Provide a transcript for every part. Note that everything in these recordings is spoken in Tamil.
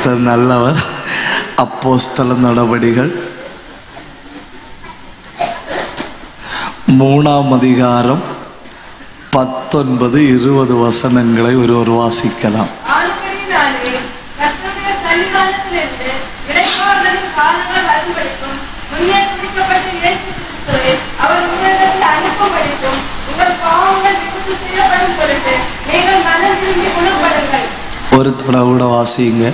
கர்த்தர் நல்லவர். அப்போஸ்தல நடபடிகள் 3ஆம் அதிகாரம் 19-20 வசனங்களை ஒருவர் வாசிக்கலாம். ஒரு தடவை வாசிங்க.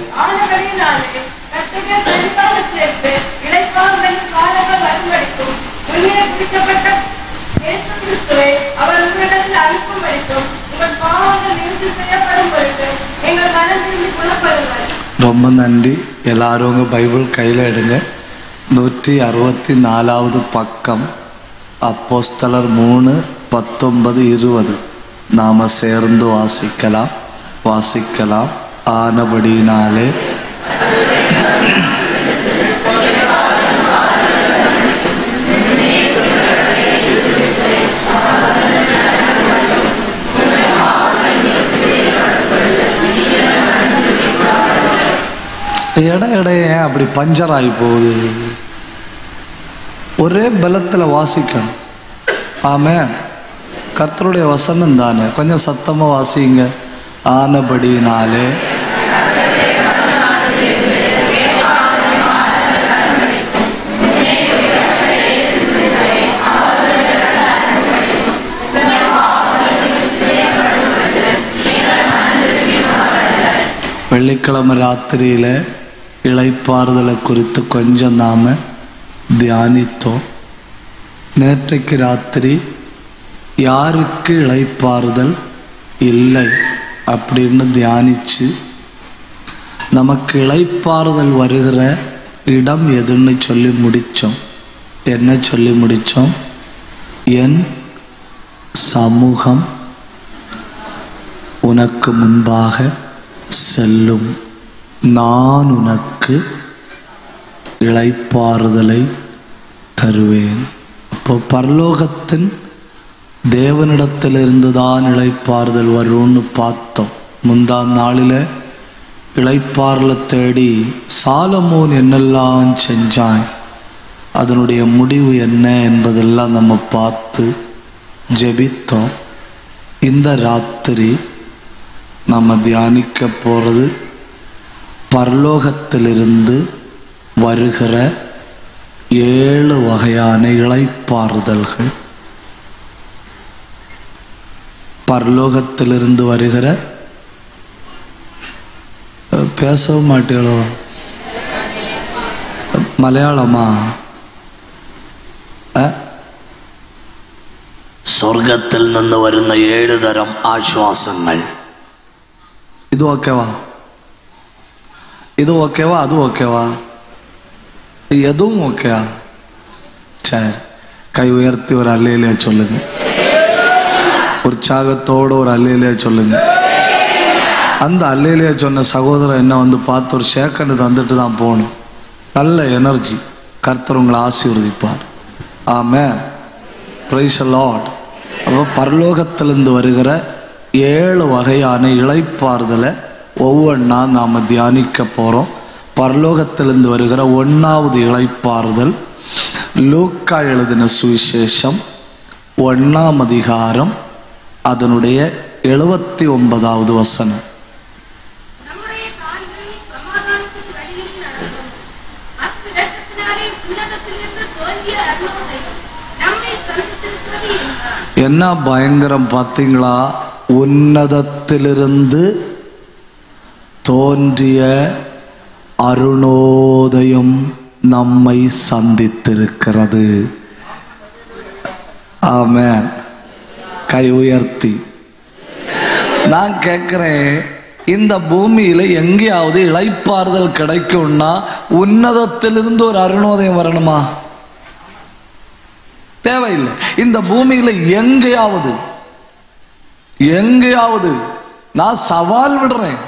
ரொம்ப நன்றி. எல்லாரும் உங்க பைபிள் கையில் எடுங்க. 164வது பக்கம், அப்போஸ்தலர் 3:19-20 நாம சேர்ந்து வாசிக்கலாம். ஆனபடினாலே இடையே அப்படி பஞ்சர் ஆகி போகுது. ஒரே பலத்தில் வாசிக்கணும். ஆமென். கர்த்தருடைய வசனம் தானே. கொஞ்சம் சத்தமா வாசிங்க. ஆனபடினாலே வெள்ளிக்கிழமை ராத்திரியில இளைப்பாறுதலை குறித்து கொஞ்சம் நாம தியானித்தோம். நேற்றைக்கு ராத்திரி யாருக்கு இளைப்பாறுதல் இல்லை அப்படின்னு தியானிச்சு நமக்கு இளைப்பாறுதல் வருகிற இடம் எதுன்னு சொல்லி முடித்தோம். என்ன சொல்லி முடித்தோம்? என் சமூகம் உனக்கு முன்பாக செல்லும், நான் உனக்கு இளைப்பாறுதலை தருவேன். அப்போ பரலோகத்தின் தேவனிடத்திலிருந்து தான் இளைப்பாறுதல் வரும்னு பார்த்தோம். முந்தாம் நாளில் இளைப்பாறுதலை தேடி சாலமோன் என்னெல்லாம் செஞ்சான், அதனுடைய முடிவு என்ன என்பதெல்லாம் நம்ம பார்த்து ஜெபித்தோம். இந்த ராத்திரி நம்ம தியானிக்க போகிறது பரலோகத்திலிருந்து வருகிற 7 வகையான இளைப்பாறுதல்கள். பரலோகத்திலிருந்து வருகிற, பேசவும் மாட்டீங்களோ? மலையாளமா? സ്വർഗത്തിൽ നിന്ന് വരുന്ന 7 തരം ആശ്വാസങ്ങൾ. ഇത് ഓക്കേവാ? ഇത് ഓക്കേവാ? അത് ഓക്കേവാ? எதுவும் ஓகேவா? சரி, கை உயர்த்தி ஒரு அல்லேலே சொல்லுங்க. உற்சாகத்தோடு ஒரு அல்லேலே சொல்லுங்க. அந்த அல்லேலே சொன்ன சகோதரன் என்ன வந்து பார்த்து ஒரு சேக்கண்டு தந்துட்டு தான் போகணும். நல்ல எனர்ஜி. கர்த்தர் உங்களை ஆசீர்வதிப்பார். ஆமென். Praise the lord. அப்போ பரலோகத்திலிருந்து வருகிற 7 வகையான இளைப்பாறுதலை ஒவ்வொன்றா நாம் தியானிக்க போகிறோம். பரலோகத்திலிருந்து வருகிற 1வது இளைப்பாறுதல் லூக்கா எழுதின சுவிசேஷம் 1ஆம் அதிகாரம் அதனுடைய 79வது வசனம். என்ன பயங்கரம் பார்த்தீங்களா? உன்னதத்திலிருந்து தோன்றிய அருணோதயம் நம்மை சந்தித்திருக்கிறது. ஆமென். கை உயர்த்தி நான் கேட்கிறேன், இந்த பூமியில எங்கேயாவது இளைப்பாறுதல் கிடைக்கும்னா உன்னதத்திலிருந்து ஒரு அருணோதயம் வரணுமா? தேவையில்லை. இந்த பூமியில எங்கேயாவது நான் சவால் விடுறேன்,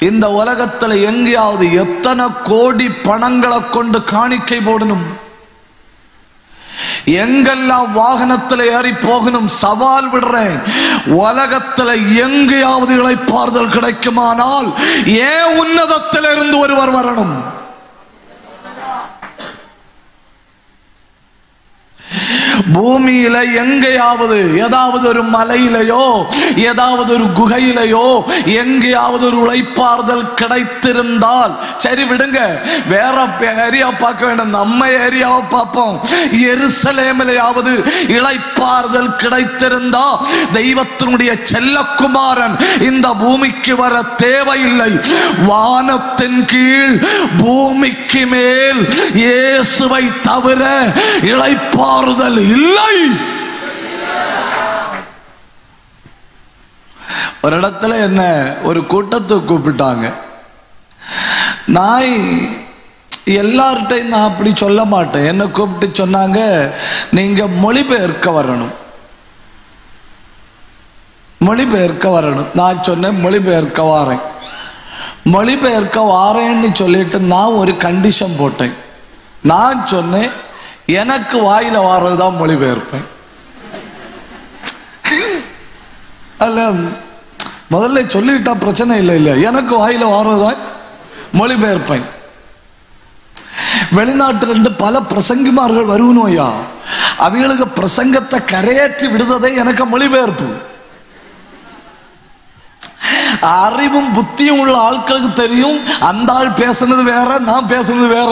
இந்த உலகத்துல எங்கேயாவது எத்தனை கோடி பணங்களை கொண்டு காணிக்கை போடணும், எங்கெல்லாம் வாகனத்தில் ஏறி போகணும் சவால் விடுறேன். உலகத்தில் எங்கேயாவது இளைப்பாறுதல் கிடைக்குமானால் ஏன் உன்னதத்தில் இருந்து ஒருவர் வரணும்? பூமியில எங்கேயாவது ஏதாவது ஒரு மலையிலையோ ஏதாவது ஒரு குகையிலையோ எங்கேயாவது ஒரு இளைப்பாறுதல் கிடைத்திருந்தால் சரி விடுங்க, வேற ஏரியா பார்க்க வேண்டாம், நம்ம ஏரியாவை பார்ப்போம். எருசலேமிலேயாவது இளைப்பாறுதல் கிடைத்திருந்தா தெய்வத்தினுடைய செல்லக்குமாரன் இந்த பூமிக்கு வர தேவையில்லை. வானத்தின் கீழ் பூமிக்கு மேல் இயேசுவை தவிர இளைப்பாறுதல் இல்லை. ஒரு இடத்துல என்ன ஒரு கூட்டத்தை கூப்பிட்டாங்க. நான் எல்லார்ட்டையும் நான் அப்படி சொல்ல மாட்டேன். என்ன கூப்பிட்டு சொன்னாங்க, நீங்க மொழிபெயர்க்க வரணும், மொழிபெயர்க்க வரணும். நான் சொன்னேன் மொழிபெயர்க்க வாரேன். மொழிபெயர்க்க வாரேன்னு சொல்லிட்டு நான் ஒரு கண்டிஷன் போட்டேன். நான் சொன்னேன், எனக்கு வாயில வாரதுதான் மொழிபெயர்ப்பேன். அல்ல, முதல்ல சொல்லிட்டா பிரச்சனை இல்லை. இல்ல, எனக்கு வாயில வாரதுதான் மொழிபெயர்ப்பேன். வெளிநாட்டிலிருந்து பல பிரசங்கிமார்கள் வருவனும் ஐயா, அவங்களுக்கு பிரசங்கத்தை கரையேற்றி விடுததே எனக்கு மொழிபெயர்ப்பு. அறிவும் புத்தியும் உள்ள ஆட்களுக்கு தெரியும் அந்த ஆள் பேசுனது வேற, நான் பேசுனது வேற.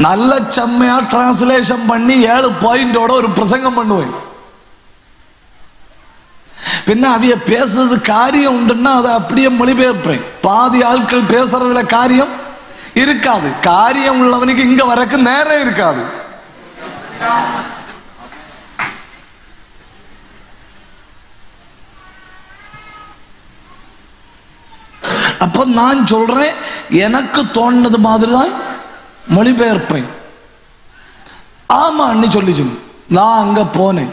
நல்ல செம்மையா டிரான்ஸ்லேஷன் பண்ணி 7 பாயிண்டோட ஒரு பிரசங்கம் பண்ணுவேன். பின்ன அவைய பேசுறது காரியம் உண்டுன்னா அதை அப்படியே மொழிபெயர்ப்பேன். பாதி ஆட்கள் பேசுறதுல காரியம் இருக்காது. காரியம் உள்ளவனுக்கு இங்க வரக்கு நேரம் இருக்காது. அப்ப நான் சொல்றேன், எனக்கு தோணுது மாதிரிதான் மொழிபெயர்ப்பேன். ஆமா அண்ணி சொல்லிச்சு. நான் அங்க போனேன்.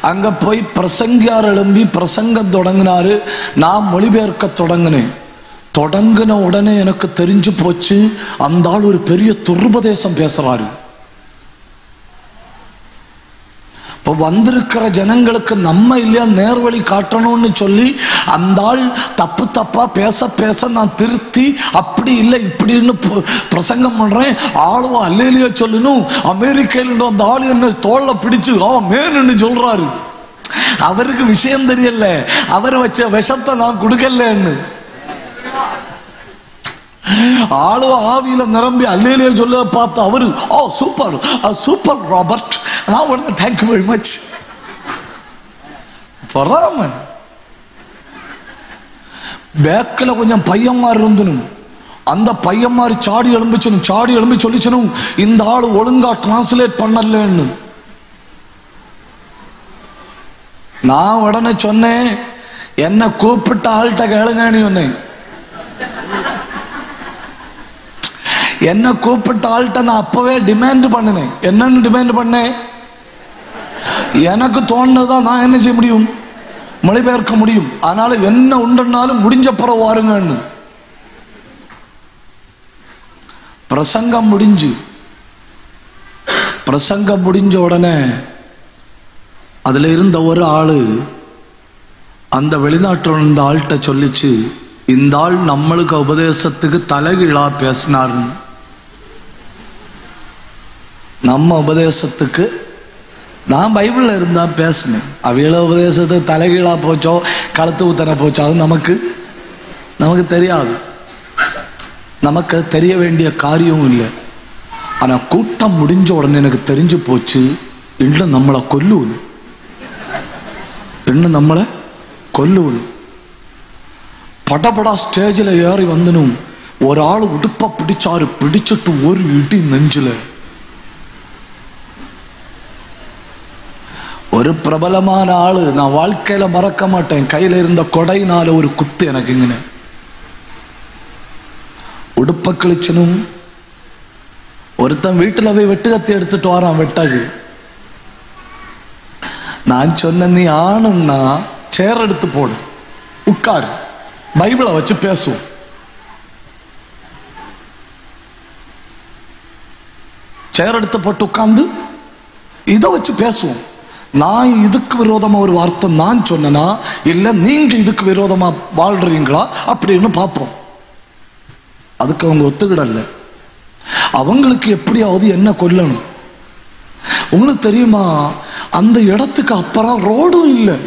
அங்க போய் பிரசங்கியார் எழும்பி பிரசங்கம் தொடங்கினாரு. நான் மொழிபெயர்க்க தொடங்கினேன். தொடங்கின உடனே எனக்கு தெரிஞ்சு போச்சு, அந்த ஆள் ஒரு பெரிய துர்பதேசம் பேசுறாரு. இப்போ வந்திருக்கிற ஜனங்களுக்கு நம்ம இல்லையா நேர்வழி காட்டணும்னு சொல்லி அந்த ஆள் தப்பு தப்பா பேச பேச நான் திருத்தி அப்படி இல்லை இப்படின்னு பிரசங்கம் பண்றேன். ஆளுவா அல்லேலியா சொல்லணும். அமெரிக்கையில் அந்த ஆளு என்ன தோல்ல பிடிச்சு மேன்னு சொல்றாரு. அவருக்கு விஷயம் தெரியல, அவர் வச்ச விஷத்தை நான் கொடுக்கலன்னு. ஆளுவ ஆவியில நிரம்பி அல்லேலியா சொல்ல பார்த்து அவரு super super Robert, thank you very much. பொறாம பேக்கில் கொஞ்சம் பையன்மார் இருந்தனும். அந்த பையன்மார் சாடி எழும்பிச்சனும். சாடி எழும்பி சொல்லிச்சனும், இந்த ஆள் ஒழுங்கா டிரான்ஸ்லேட் பண்ணலன்னு. நான் உடனே சொன்னேன், என்ன கூப்பிட்ட ஆள்கிட்ட கேளுங்கன்னு சொன்னேன். என்ன கூப்பிட்ட ஆள்கிட்ட நான் அப்பவே டிமாண்ட் பண்ணினேன். என்னன்னு டிமாண்ட் பண்ணேன்? எனக்கு தோணுதான் நான் என்ன செய்ய முடியும், மொழிபெயர்க்க முடியும். அதனால என்ன உண்டுனாலும் முடிஞ்ச பிறகு வாருங்கன்னு. பிரசங்கம் முடிஞ்ச உடனே அதுல இருந்த ஒரு ஆளு அந்த வெளிநாட்டில் இருந்த ஆள்கிட்ட சொல்லிச்சு, இந்த ஆள் நம்மளுக்கு உபதேசத்துக்கு தலைகீழா பேசினார். நம்ம உபதேசத்துக்கு நான் பைபிள்ல இருந்தா பேசினேன். அவையில உபதேசத்துக்கு தலைகீழா போச்சோ கழுத்து ஊத்தன போச்சோ அது நமக்கு தெரியாது. நமக்கு தெரிய வேண்டிய காரியம் இல்லை. ஆனா கூட்டம் முடிஞ்ச உடனே எனக்கு தெரிஞ்சு போச்சு, இன்னும் நம்மளை கொல்லுவணும், இன்னும் நம்மளை கொல்லுவணும். படபடா ஸ்டேஜில் ஏறி வந்தனும். ஒரு ஆள் உடுப்ப பிடிச்சாரு. பிடிச்சிட்டு ஒரு இடி நெஞ்சில. ஒரு பிரபலமான ஆளு, நான் வாழ்க்கையில மறக்க மாட்டேன், கையில இருந்த கொடையினால ஒரு குத்து எனக்கு இங்க உடுப்ப கிழிச்சனும். ஒருத்தன் வீட்டுல போய் வெட்டு கத்தி எடுத்துட்டு வரான் வெட்டகு. நான் சொன்ன, நீ ஆணும்னா சேர் எடுத்து போடு, உட்காரு, பைபிளை வச்சு பேசுவோம். சேர் எடுத்து போட்டு உட்கார்ந்து இதை வச்சு பேசுவோம். நான் இதுக்கு விரோதமா ஒரு வார்த்தை நான் சொன்னா இல்ல நீங்க இதுக்கு விரோதமா வாழ்றீங்களா அப்படின்னு பார்ப்போம். அதுக்கு அவங்க ஒத்துக்கிடல. அவங்களுக்கு எப்படியாவது என்ன கொல்லணும். உங்களுக்கு தெரியுமா, அந்த இடத்துக்கு அப்புறம் ரோடும் இல்லை.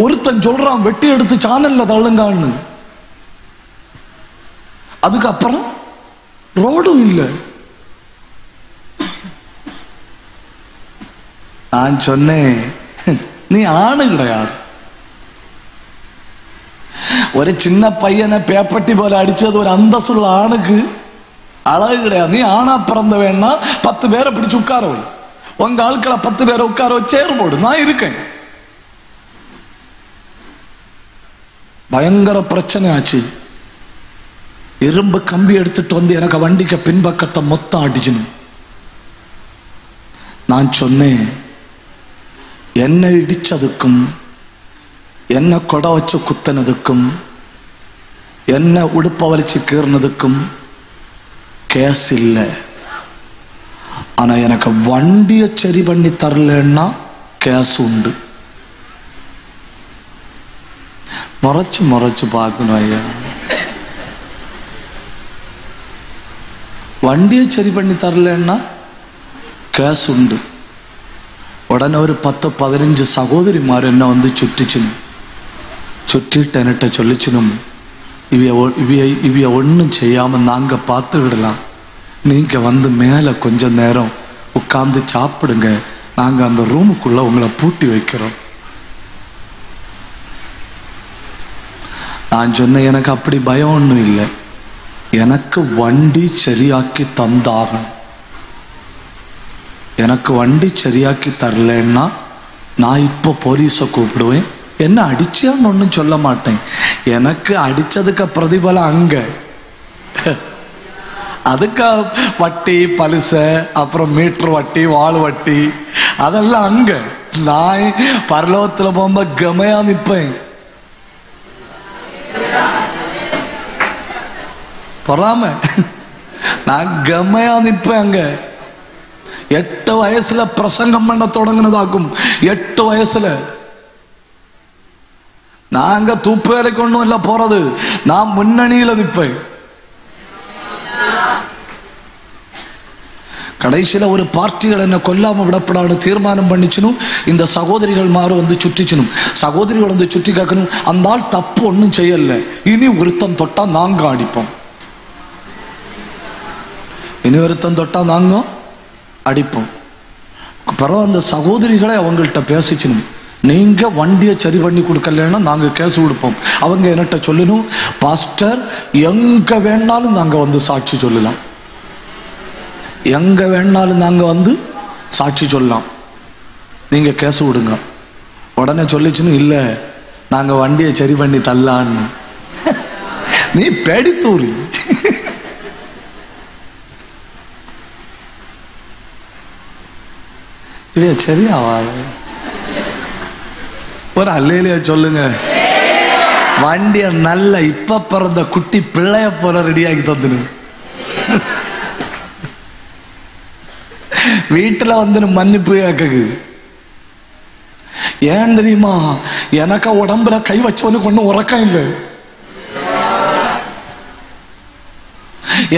ஒருத்தன் சொல்றான் வெட்டி எடுத்து சானல்ல தள்ளுங்கான்னு, அதுக்கப்புறம் ரோடும் இல்லை. நான் சொன்னேன், நீ ஆணு கிடையாது. ஒரு சின்ன பையனை பேப்பட்டி போல அடிச்சது ஒரு அந்தஸ்துள்ள ஆணுக்கு அழகு கிடையாது. நீ ஆணா பிறந்த வேணா 10 பேரை பிடிச்சு உட்கார வை, உங்க ஆட்களை 10 பேரை உட்கார வச்சு சேர் போடு, நான் இருக்கேன். பயங்கர பிரச்சனை ஆச்சு. இரும்பு கம்பி எடுத்துட்டு வந்து எனக்கு வண்டிக்கு பின்பக்கத்தை மொத்தம் அடிச்சுன்னு. நான் சொன்னேன், என்னை இடிச்சதுக்கும் என்ன கொடை வச்சு குத்தினதுக்கும் என்ன உடுப்ப வலிச்சு கீறினதுக்கும் கேஸ் இல்லை. ஆனா எனக்கு வண்டியை சரி பண்ணி தரலன்னா கேஸ் உண்டு. முறைச்சு முறைச்சு பார்க்கணும் ஐயா. வண்டியை சரி பண்ணி தரலன்னா கேஸ் உண்டு. உடனே ஒரு 10-15 சகோதரிமார் என்ன வந்து சுற்றிட்டு என்கிட்ட சொல்லிச்சுனும், இவைய ஒன்றும் செய்யாம நாங்க பார்த்துக்கிடலாம், நீங்க வந்து மேல கொஞ்ச நேரம் உட்கார்ந்து சாப்பிடுங்க, நாங்க அந்த ரூமுக்குள்ள உங்களை பூட்டி வைக்கிறோம். நான் சொன்னேன், எனக்கு அப்படி பயம் ஒன்றும் இல்லை, எனக்கு வண்டி சரியாக்கி தந்தாகணும். எனக்கு வண்டி சரியாக்கி தரலன்னா நான் இப்போ போலீஸை கூப்பிடுவேன். என்ன அடிச்சியான்னு ஒன்றும் சொல்ல மாட்டேன். எனக்கு அடிச்சதுக்கு பிரதிபலம் அங்க, அதுக்கு வட்டி பலிச, அப்புறம் மீட்டர் வட்டி, வாழ் வட்டி, அதெல்லாம் அங்க. நான் பரலோகத்தில் போகும்போது கமையா நிற்பேன். பொறாம நான் கமையா நிற்பேன் அங்க. 8 வயசுல பிரசங்கம் பண்ண தொடங்கினதாக்கும். 8 வயசுல நாங்க தூப்பு வேலைக்கு ஒண்ணும் இல்ல போறது, நான் முன்னணியில நிற்பேன். கடைசியில ஒரு பார்ட்டிகள் என்ன கொல்லாம விடப்படாது தீர்மானம் பண்ணிச்சுனும். இந்த சகோதரிகள் மாறு வந்து சுற்றிச்சுனும். சகோதரிகள் வந்து சுற்றி கேட்கணும், அந்த ஆள் தப்பு ஒன்றும் செய்யல, இனி ஒருத்தன் தொட்டா நாங்க அடிப்போம், இனி ஒருத்தன் தொட்டா நாங்க அடிப்போம். பிறகு அந்த சகோதரிகளை அவங்கள்ட்ட பேசிச்சணும், நீங்க வண்டியை சரி பண்ணி கொடுக்கலன்னா நாங்க கேஸ் கொடுப்போம். அவங்க என்கிட்ட சொல்லணும், பாஸ்டர் எங்க வேணாலும் நாங்க வந்து சாட்சி சொல்லலாம், எங்க வேணாலும் நாங்க வந்து சாட்சி சொல்லலாம், நீங்க கேஸ் விடுங்க. உடனே சொல்லிச்சுன்னு, இல்ல நாங்க வண்டியை சரி பண்ணி தள்ளான்னு. நீ பேடித்தூரி. சரியாவாது. ஒரு அல்லேலியா சொல்லுங்க. வண்டிய நல்ல இப்ப பிறந்த குட்டி பிள்ளைய போல ரெடியாக்கி தந்துடும். வீட்டுல வந்து மன்னிப்பு கேக்கு. ஏன் தெரியுமா, எனக்கு உடம்புல கை வச்சவனுக்கு ஒன்னும் உறக்கம் இல்லை.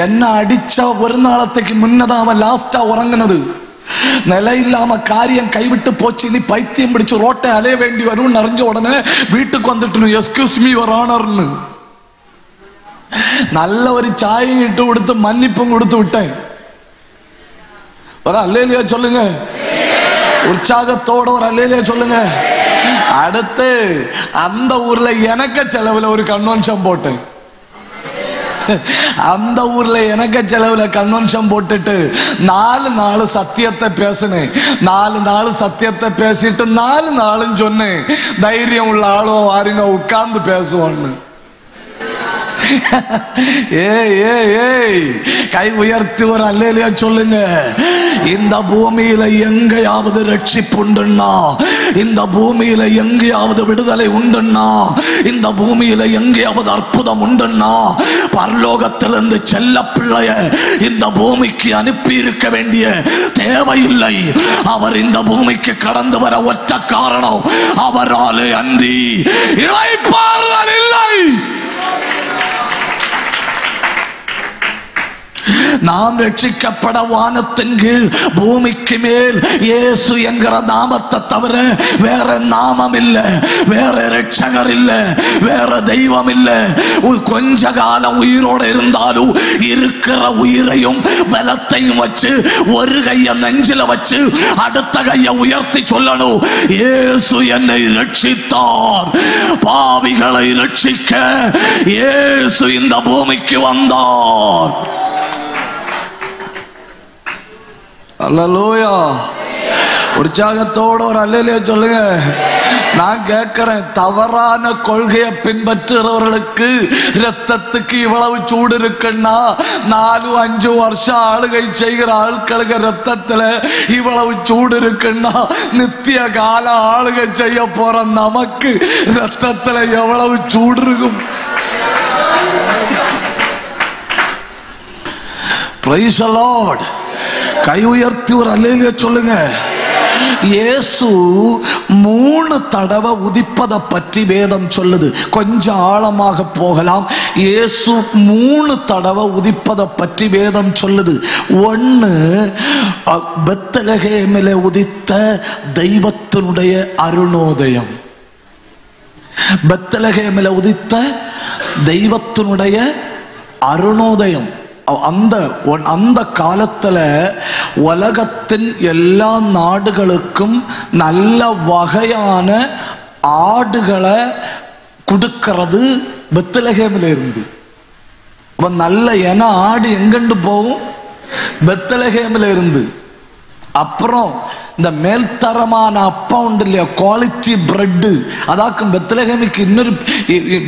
என்ன அடிச்சா ஒரு நாளத்துக்கு முன்னதான் அவன் லாஸ்டா உறங்கினது. நிலை இல்லாம காரியம் கைவிட்டு போச்சு, நீ பைத்தியம் பிடிச்சு ரோட்டை அலைய வேண்டி வரும் அறிஞ்ச உடனே வீட்டுக்கு வந்துட்டு எஸ்கியூஸ் மீ யுவர் ஆனர்னு நல்ல ஒரு சாயை இட்டு கொடுத்து மன்னிப்பும் கொடுத்து விட்டேன். ஒரு அல்லேலியா சொல்லுங்க, உற்சாகத்தோட ஒரு அல்லேலியா சொல்லுங்க. அடுத்து அந்த ஊர்ல எனக்கு செலவுல ஒரு கன்வென்ஷன் போட்டேன். அந்த ஊர்ல எனக்கு செலவுல கன்வென்ஷன் போட்டுட்டு 4 நாள் சத்தியத்தை பேசினேன். 4 நாள் சத்தியத்தை பேசிட்டு 4 நாளும் சொன்னேன், தைரியம் உள்ள ஆளும் வாருங்க உட்கார்ந்து பேசுவோன்னு. கை உயர்த்தி ஒரு அல்லேலியா சொல்லுங்க. இந்த பூமியில எங்கயாவது ரட்சிப்புண்டுன்னா இந்த பூமியில எங்கேயாவது விடுதலை உண்டுன்னா, இந்த பூமியில எங்கேயாவது அற்புதம் உண்டுன்னா, பரலோகத்திலிருந்து செல்ல பிள்ளைய இந்த பூமிக்கு அனுப்பி இருக்க வேண்டிய தேவையில்லை. அவர் இந்த பூமிக்கு கடந்து வர ஒற்ற காரணம், அவராலே அன்றி இளைப்பாறுதல் இல்லை. நாம் ரட்சிக்கப்பட வானத்தின் கீழ் பூமிக்கு மேல் இயேசு என்கிற நாமத்தை தவிர வேற நாமம் இல்லை, வேற ரட்சகர் இல்லை, வேற தெய்வம் இல்லை. கொஞ்ச காலம் உயிரோடு இருந்தாலும் இருக்கிற உயிரையும் பலத்தையும் வச்சு ஒரு கையை நெஞ்சில வச்சு அடுத்த கையை உயர்த்தி சொல்லணும், இயேசு என்னை ரட்சித்தார், பாவிகளை ரட்சிக்க இயேசு இந்த பூமிக்கு வந்தார். அல்லேலூயா. உற்சாகத்தோட ஒரு அல்லேலூயா சொல்லுங்க. நான் கேட்கிறேன், தவறான கொள்கையை பின்பற்றுறவர்களுக்கு ரத்தத்துக்கு இவ்வளவு சூடு இருக்குன்னா 4-5 வருஷம் ஆளுகை செய்கிற ஆட்களுக்கு ரத்தத்துல இவ்வளவு சூடு இருக்குன்னா நித்திய கால ஆளுகை செய்ய போற நமக்கு ரத்தத்துல எவ்வளவு சூடு இருக்கும்? Praise the Lord. கை உயர்த்தி ஒரு அல்லேலூயா சொல்லுங்க. இயேசு 3 தடவை உதிப்பதை பற்றி வேதம் சொல்லுது. கொஞ்சம் ஆழமாக போகலாம். இயேசு 3 தடவை உதிப்பதை பற்றி வேதம் சொல்லுது. 1, பெத்லகேமிலே உதித்த தெய்வத்தினுடைய அருணோதயம். பெத்லகேமிலே உதித்த தெய்வத்தினுடைய அருணோதயம். அந்த காலத்துல உலகத்தின் எல்லா நாடுகளுக்கும் நல்ல வகையான ஆடுகளை கொடுக்கிறது பெத்லகேமில் இருந்து. நல்ல என ஆடு எங்கண்டு போகும்? பெத்லகேமில் இருந்து. அப்புறம் இந்த மேல்தரமான அப்பம் உண்டு இல்லையா, குவாலிட்டி பிரெட், அதாக்கும் பெத்லகேமுக்கு இன்னொரு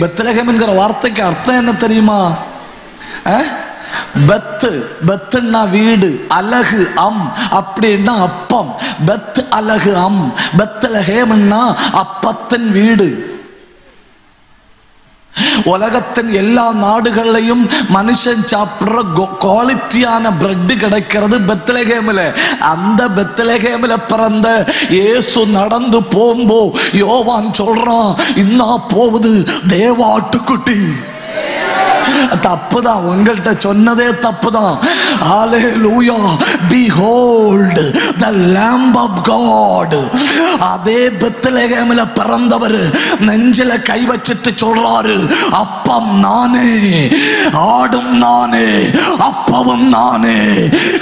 பெத்லகேம்ங்கிற வார்த்தைக்கு அர்த்தம் என்ன தெரியுமா? பெத்து, பெத்துன்னா வீடு, அலகு அம் அப்படின்னா அப்பம். பெத் அலகு அம், பெத்லகேம்னா அப்பத்தின் வீடு. உலகத்தின் எல்லா நாடுகள்லையும் மனுஷன் சாப்பிடுற குவாலிட்டியான பிரெட் கிடைக்கிறது பெத்லகேமில். அந்த பெத்லகேமில் பிறந்த இயேசு நடந்து போம்போ யோவான் சொல்றான், இன்னா போகுது தேவாட்டுக்குட்டி. தப்புதான், உங்கள்கிட்ட சொன்னதே தப்புதான். ஹல்லேலூயா. Behold the Lamb of God. அதே பெத்லகேமில் பிறந்தவர் நெஞ்சில கை வச்சிட்டு சொல்றாரு, அப்பம் நானே, ஆடும் நானே, அப்பவும் நானே.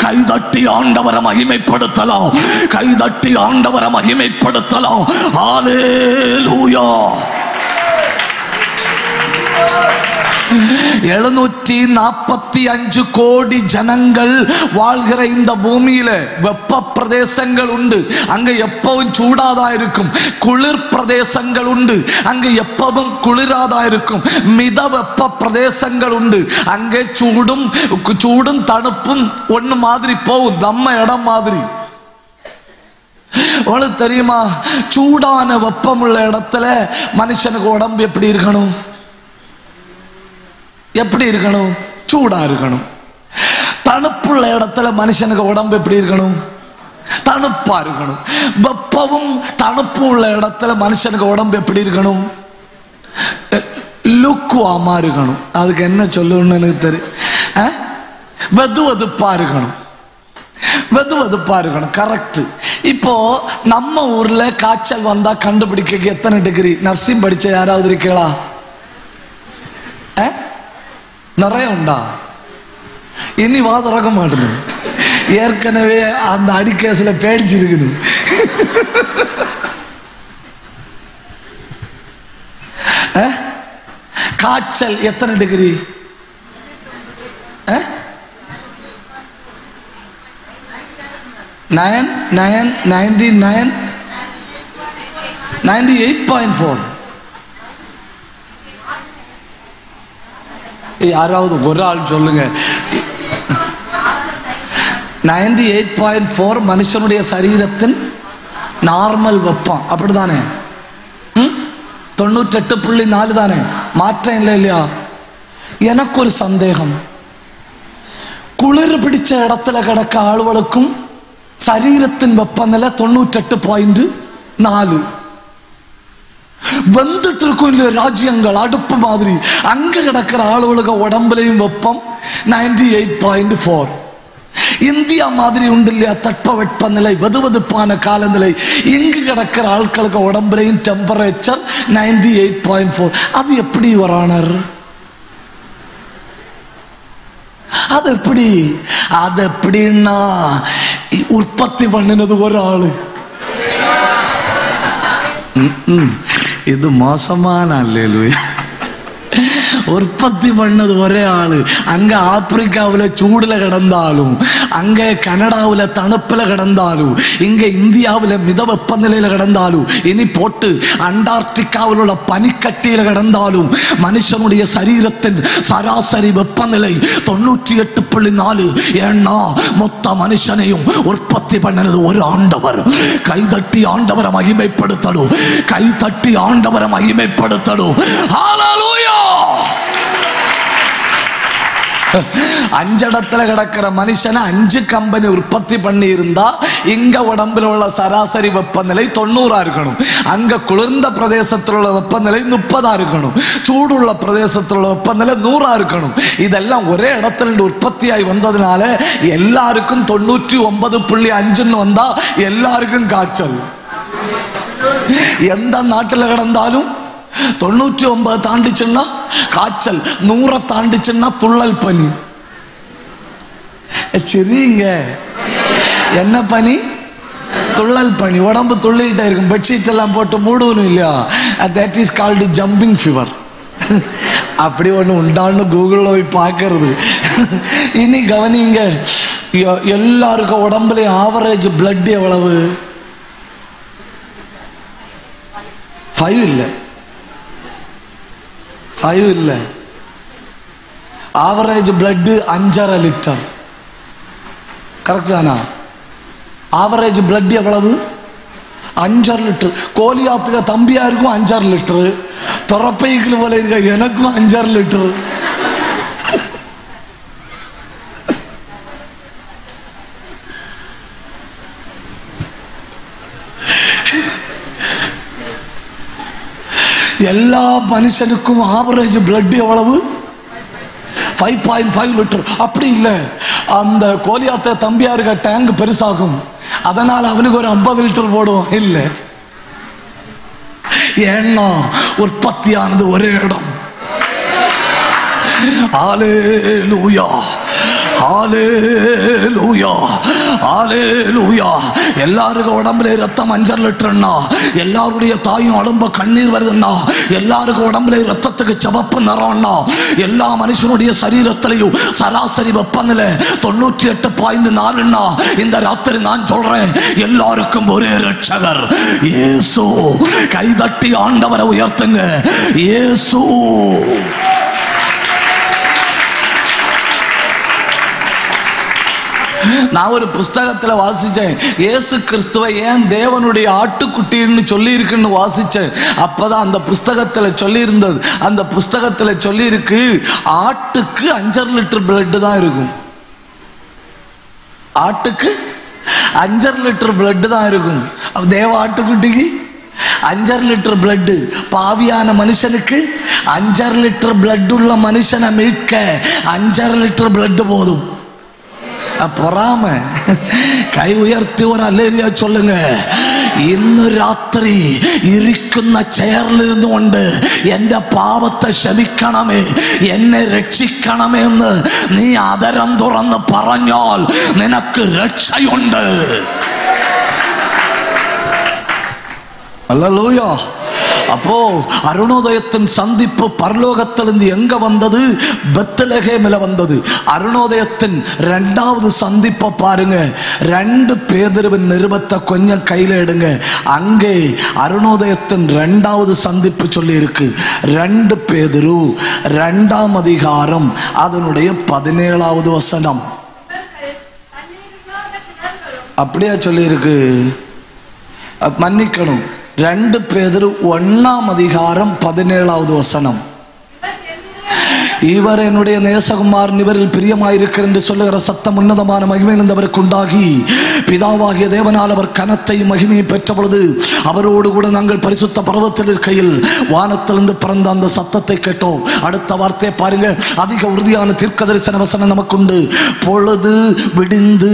கைதட்டி ஆண்டவரை மகிமைப்படுத்தலாம், கைதட்டி ஆண்டவரை மகிமைப்படுத்தலாம். ஹல்லேலூயா. 745 கோடி ஜனங்கள் வாழ்கிற இந்த பூமியில வெப்ப பிரதேசங்கள் உண்டு, அங்க எப்பவும் சூடாதா இருக்கும். குளிர் பிரதேசங்கள் உண்டு, அங்க எப்பவும் குளிராதா இருக்கும். மித வெப்ப பிரதேசங்கள் உண்டு, அங்கே சூடும் தணுப்பும் ஒண்ணு மாதிரி போகும், நம்ம இடம் மாதிரி. உங்களுக்கு தெரியுமா, சூடான வெப்பமுள்ள இடத்துல மனுஷனுக்கு உடம்பு எப்படி இருக்கணும்? எப்படி இருக்கணும்? சூடா இருக்கணும். தணுப்புள்ள இடத்துல மனுஷனுக்கு உடம்பு எப்படி இருக்கணும்? தணுப்பா இருக்கணும். வெப்பமும் தணுப்பும் உள்ள இடத்துல மனுஷனுக்கு உடம்பு எப்படி இருக்கணும்? லுக்குவாமா இருக்கணும். அதுக்கு என்ன சொல்லணும்னு எனக்கு தெரியும். வெதுவெதுப்பா இருக்கணும், வெதுவெதுப்பா இருக்கணும். கரெக்ட். இப்போ நம்ம ஊர்ல காய்ச்சல் வந்தா கண்டுபிடிக்க எத்தனை டிகிரி? நர்சிங் படிச்ச யாராவது இருக்கீங்களா? நிறைய உண்டா? இனி வாதரக்க மாட்டேன், ஏற்கனவே அந்த அடிக்கேசில பேடிச்சிருக்கணும். காய்ச்சல் எத்தனை டிகிரி? 98.4. யாராவது ஒரு ஆள் சொல்லுங்க. 98.4 மனுஷனுடைய சரீரத்தின் நார்மல் வெப்பம், அப்படித்தானே? 98.4 தானே, மாற்றம் இல்லை இல்லையா? எனக்கு ஒரு சந்தேகம், குளிர் பிடிச்ச இடத்துல கிடக்க ஆளுகளுக்கும் சரீரத்தின் வெப்பநிலை 98.4. வந்துட்டு இருக்கும் இல்லையா ராஜ்யங்கள் அடுப்பு மாதிரி, அங்க கிடக்கிற ஆளுகளுக்கு உடம்புலையும் வெப்பம் 98.4. இந்தியா மாதிரி உண்டு இல்லையா தட்ப வெப்பநிலை, வெதுவெதுப்பான காலநிலை, இங்கு கிடக்கிற ஆட்களுக்கு உடம்புலையும் டெம்பரேச்சர் 98.4. அது எப்படி வரானர்? அது எப்படி? அது எப்படின்னா உற்பத்தி பண்ணினது ஒரு ஆளு. இது மோசமான அல்லேலூயா. உற்பத்தி பண்ணது ஒரே ஆளு. அங்க ஆப்பிரிக்காவில் சூடுல கிடந்தாலும், அங்க கனடாவில் தணுப்புல கிடந்தாலும், இங்க இந்தியாவில் மித வெப்பநிலையில கிடந்தாலும், இனி போட்டு அண்டார்டிகாவில் உள்ள பனிக்கட்டியில கிடந்தாலும், மனுஷனுடைய சரீரத்தின் சராசரி வெப்பநிலை 98.4. ஏன்னா மொத்த மனுஷனையும் உற்பத்தி பண்ணது ஒரு ஆண்டவர். கைதட்டி ஆண்டவரை மகிமைப்படுத்தணும், கைதட்டி ஆண்டவரை மகிமைப்படுத்தணும். ஹல்லேலூயா. 5 இடத்துல கிடக்கிற மனுஷனை 5 கம்பெனி உற்பத்தி பண்ணி இருந்தா இங்க உடம்புல உள்ள சராசரி வெப்பநிலை 90 இருக்கணும். அங்க குளிர்ந்த பிரதேசத்தில் உள்ள வெப்பநிலை 30 இருக்கணும். சூடுள்ள பிரதேசத்தில் உள்ள வெப்பநிலை 100 இருக்கணும். இதெல்லாம் ஒரே இடத்துல உற்பத்தியாகி வந்ததுனால எல்லாருக்கும் 99.5 வந்தா எல்லாருக்கும் காய்ச்சல். எந்த நாட்டில் கிடந்தாலும் 99 தாண்டிச்சுன்னா காய்ச்சல், 100 தாண்டிச்சுன்னா துள்ளல் பனி. சரிங்க, என்ன பனி? துள்ளல் பனி. உடம்பு துள்ளிக்கிட்டே இருக்கும், பெட்ஷீட் எல்லாம் போட்டு மூடணும் இல்லையா? That is called jumping fever. அப்படி ஒன்று உண்டான்னு கூகுளில் போய் பார்க்கறது. இனி கவனிங்க, எல்லாருக்கும் உடம்புல ஆவரேஜ் பிளட் எவ்வளவு? 5 இல்லை, 5 இல்லை. Average blood 5.5 litre. கரெக்ட் தானா? ஆவரேஜ் பிளட் எவ்வளவு? 5.5 லிட்டர். கோலியாத்துக்கு தம்பியா இருக்கும் 5.5 லிட்டரு. துறப்பைக்கு போல இருக்க எனக்கும் 5.5 லிட்டரு. எல்லா மனுஷனுக்கும் ஆவரேஜ் பிளட் எவ்வளவு? 5.5 லிட்டர். அப்படி இல்லை, அந்த கோலியாத்த தம்பியா இருக்க டேங்க் பெருசாகும், அதனால அவனுக்கு ஒரு 50 லிட்டர் போடுவோம். இல்லை, ஏன்னா உற்பத்தியானது ஒரே இடம். ஹல்லேலூயா, ஹல்லேலூயா, ஹல்லேலூயா. எல்லாருக்கும் உடம்புல ரத்தம் 5.5 லிட்டர்னா, எல்லாருடைய தாயும் உடம்பு கண்ணீர் வருதுன்னா, எல்லாருக்கும் உடம்புல ரத்தத்துக்கு சிவப்பு நிறம்னா, எல்லா மனுஷனுடைய சரீரத்திலையும் சராசரி வெப்பநிலை 98.4ன்னா, இந்த ராத்திரி நான் சொல்றேன், எல்லாருக்கும் ஒரே ரட்சகர் இயேசு. கைதட்டி ஆண்டவரை உயர்த்துங்க, இயேசு. நான் ஒரு புஸ்தகத்தில் வாசிச்சேன், இயேசு கிறிஸ்துவை ஏன் தேவனுடைய ஆட்டுக்குட்டின்னு சொல்லி இருக்குன்னு வாசிச்சேன். அப்பதான் அந்த புஸ்தகத்தில் சொல்லி இருந்தது, அந்த புஸ்தகத்தில் சொல்லி இருக்கு, ஆட்டுக்கு 5.5 லிட்டர் பிளட் தான் இருக்கும். ஆட்டுக்கு 5.5 லிட்டர் பிளட் தான் இருக்கும். தேவ ஆட்டுக்குட்டிக்கு 5.5 லிட்டர் பிளட். பாவியான மனுஷனுக்கு 5.5 லிட்டர் பிளட் உள்ள மனுஷனை மீட்க 5.5 லிட்டர் பிளட் போதும். பொறாம கை உயர்த்தி ஒரு அல்லேலூயா சொல்லுங்க. ഇന്ന് രാത്രി ഇരിക്കുന്ന ചെയറിലിരുന്നു കൊണ്ട് എൻ്റെ പാപത്തെ ക്ഷമിക്കണമേ, എന്നെ രക്ഷിക്കണമേ എന്ന് നീ അതരം തുറന്ന് പറഞ്ഞാൽ നിനക്ക് രക്ഷയുണ്ട്. ഹല്ലേലൂയ. அப்போ அருணோதயத்தின் சந்திப்பு பரலோகத்திலிருந்து எங்க வந்தது? பெத்லகேமில வந்தது. அருணோதயத்தின் 2வது சந்திப்பை பாருங்க. 2 பேதுருவின் நிருபத்தை கொஞ்சம் கையில எடுங்க. அங்கே அருணோதயத்தின் 2வது சந்திப்பு சொல்லி இருக்கு. 2 பேதுரு 2ஆம் அதிகாரம் அதனுடைய 17வது வசனம். அப்படியே சொல்லி இருக்கு. மன்னிக்கணும், 2 பேதுரு 1:17 இவர் என்னுடைய நேசகுமாரன், இவரில் பிரியமாயிருக்கிறார் என்று சொல்லுகிற சத்தம் உன்னதமான மகிமையிலிருந்து அவருக்கு உண்டாகி, பிதாவாகிய தேவனால் அவர் கனத்தையும் மகிமையை பெற்ற பொழுது அவரோடு கூட நாங்கள் பரிசுத்த பர்வத்தில் இருக்கையில் வானத்திலிருந்து பிறந்த அந்த சத்தத்தை கேட்டோம். அடுத்த வார்த்தையை பாருங்க, அதிக உறுதியான தீர்க்க தரிசன வசனம் நமக்குண்டு. பொழுது விடிந்து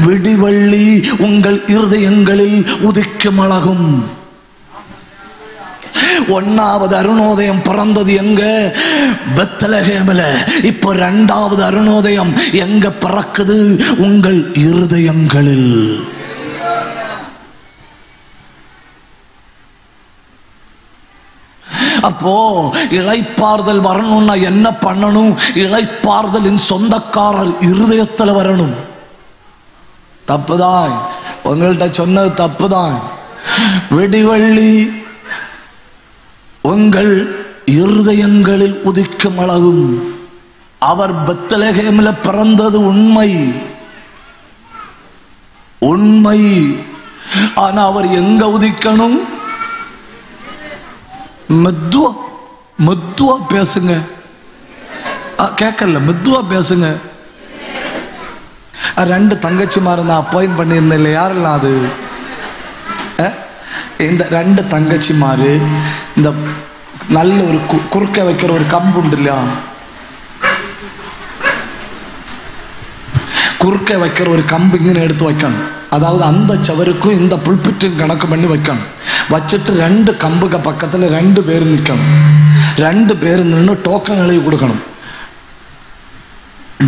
விடிவள்ளி உங்கள் இருதயங்களில் உதிக்கும் அழகும். 1வது அருணோதயம் பிறந்தது எங்க? பெத்லகேமில். இப்போ 2வது அருணோதயம் எங்க பிறக்குது? உங்கள் இருதயங்களில். அப்போ இளைப்பாறுதல் வரணும்னா என்ன பண்ணணும்? இளைப்பாறுதலின் சொந்தக்காரர் இருதயத்தில் வரணும். தப்புதான், உங்கள்கிட்ட சொன்னது தப்புதான். விடிவள்ளி உங்கள் இருதயங்களில் உதிக்கும் அழகும். அவர் பெத்லகேமில் பிறந்தது உண்மை, உண்மை. ஆனா அவர் எங்க உதிக்கணும்? மெதுவா மெதுவா பேசுங்க, கேட்கல, மெதுவா பேசுங்க. 2 தங்கச்சிமார் நான் அப்பாயிண்ட் பண்ணியிருந்தேன் இல்லை, யாரெல்லாம் அது? இந்த 2 தங்கச்சிமாரு இந்த நல்ல ஒரு குறுக்க வைக்கிற ஒரு கம்பு உண்டு இல்லையா, குறுக்க வைக்கிற ஒரு கம்பு இங்கே எடுத்து வைக்கணும். அதாவது அந்த சவருக்கும் இந்த புல்பிட்டும் கணக்கு பண்ணி வைக்கணும். வச்சுட்டு 2 கம்புக்கு பக்கத்தில் 2 பேர் நிற்கணும். 2 பேர் நின்று டோக்கன் எழுதி கொடுக்கணும்.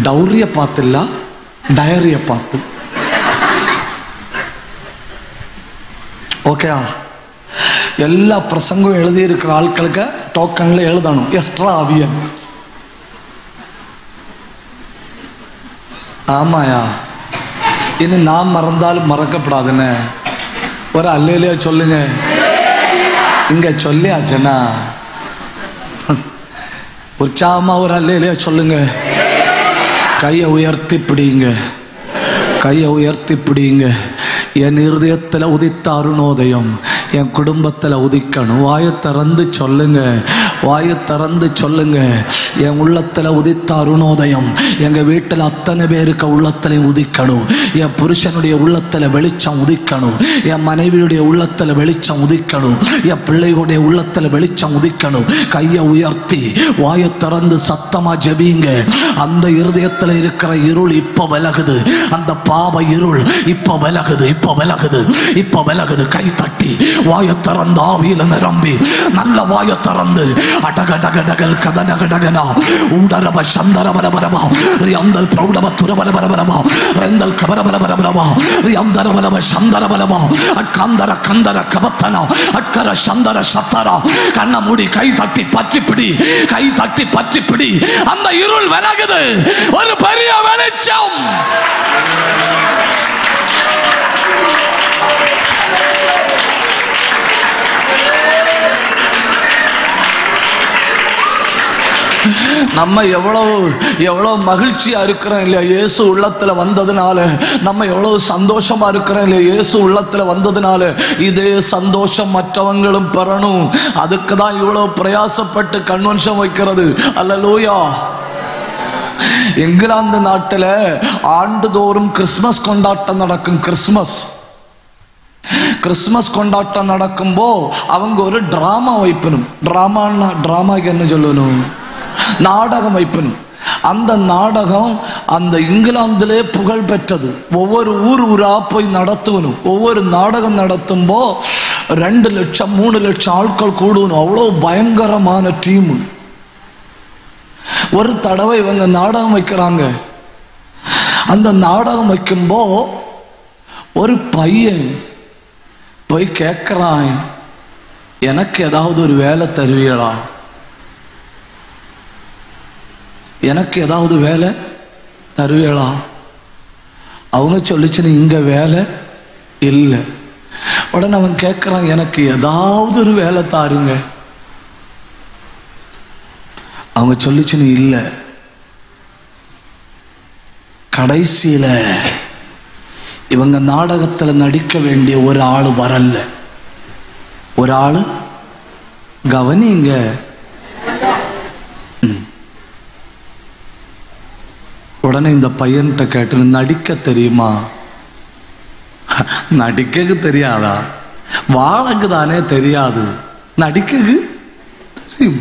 டௌரிய பார்த்து இல்ல, டயரிய பார்த்து. ஓகே, எல்லா பிரசங்கம் எழுதி இருக்கிற ஆட்களுக்கு டோக்கன்ல எழுதணும் எக்ஸ்ட்ரா அவியன். ஆமாயா, இனி நான் மறந்தாலும் மறக்கப்படாதுன்னு ஒரு அல்லையிலேயே சொல்லுங்க. இங்க சொல்லியாச்சுன்னா உற்சாகமா ஒரு அல்லையிலேயே சொல்லுங்க. கையை உயர்த்தி பிடிங்க, கையை உயர்த்தி பிடிங்க. என் இருதயத்தில் உதித்த அருணோதயம் என் குடும்பத்தில் உதிக்கணும். வாயை திறந்து சொல்லுங்க, வாயை திறந்து சொல்லுங்க. என் உள்ளத்தில் உதித்த அருணோதயம் எங்கள் வீட்டில் அத்தனை பேருக்கு உள்ளத்திலையும் உதிக்கணும். என் புருஷனுடைய உள்ளத்தில் வெளிச்சம் உதிக்கணும். என் மனைவியுடைய உள்ளத்தில் வெளிச்சம் உதிக்கணும். என் பிள்ளைகளுடைய உள்ளத்தில் வெளிச்சம் உதிக்கணும். கையை உயர்த்தி வாயை திறந்து சத்தமா ஜெபிங்க. அந்த இருதயத்தில் இருக்கிற இருள் இப்ப விலகுது. அந்த பாவ இருள் இப்ப விலகுது, இப்ப விலகுது, இப்ப விலகுது. கை தட்டி வாயை திறந்து ஆவியில நிரம்பி நல்ல வாயை திறந்து அடகடகடகல் கதனகடகனா உடரப சந்தரபரபரபா ரியந்தல் பிரௌடப துரபரபரபரபா ரெந்தல் கபரபரபரபரபா ரியந்தரபரப சந்தரபரபா அட்கந்தர கந்தர கபத்தனா அட்கர சந்தர சத்தரா. கண்ண மூடி கை தட்டி பற்றி பிடி, கை தட்டி பற்றி பிடி. அந்த இருள் விலகுது, ஒரு பெரிய வெளிச்சம். நம்ம எவ்வளவு மகிழ்ச்சியா இருக்கிறோம் இல்லையா இயேசு உள்ளத்துல வந்ததுனால. நம்ம எவ்வளவு சந்தோஷமா இருக்கிறோம் இல்லையா இயேசு உள்ளத்துல வந்ததுனால. இதே சந்தோஷம் மற்றவங்களும் பெறணும். அதுக்கு தான் இவ்வளவு பிரயாசப்பட்டு கன்வென்ஷன் வைக்கிறது. அல்லேலூயா. இங்கிலாந்து நாட்டில் ஆண்டுதோறும் கிறிஸ்மஸ் கொண்டாட்டம் நடக்கும். கிறிஸ்மஸ் கொண்டாட்டம் நடக்கும்போ அவங்க ஒரு டிராமா வைப்பணும். டிராமாக்கு என்ன சொல்லணும்? நாடகம் வைப்பணும். அந்த நாடகம் அந்த இங்கிலாந்திலே புகழ் பெற்றது. ஒவ்வொரு ஊரா போய் நடத்தணும். ஒவ்வொரு நாடகம் நடத்தும்போ 2 லட்சம் 3 லட்சம் ஆட்கள் கூடணும். அவ்வளோ பயங்கரமான டீம். ஒரு தடவை இவங்க நாடகம் வைக்கிறாங்க. அந்த நாடகம் வைக்கும்போ ஒரு பையன் போய் கேட்கிறான், எனக்கு ஏதாவது ஒரு வேலை தருவீங்களா? எனக்கு ஏதாவது வேலை தருவீங்களா? அவங்க சொல்லிச்சுன்னு இங்க வேலை இல்லை. உடனே அவன் கேட்கிறான், எனக்கு ஏதாவது ஒரு வேலை தாருங்க. அவங்க சொல்லிச்சுன்னு இல்லை. கடைசியில இவங்க நாடகத்துல நடிக்க வேண்டிய ஒரு ஆள் வரல. ஒராள் கவனிங்க, உடனே இந்த பையன்கிட்ட கேட்டு நடிக்க தெரியுமா? நடிக்க தெரியாதா? வாழக்கு தானே தெரியாது, நடிக்க தெரியும்.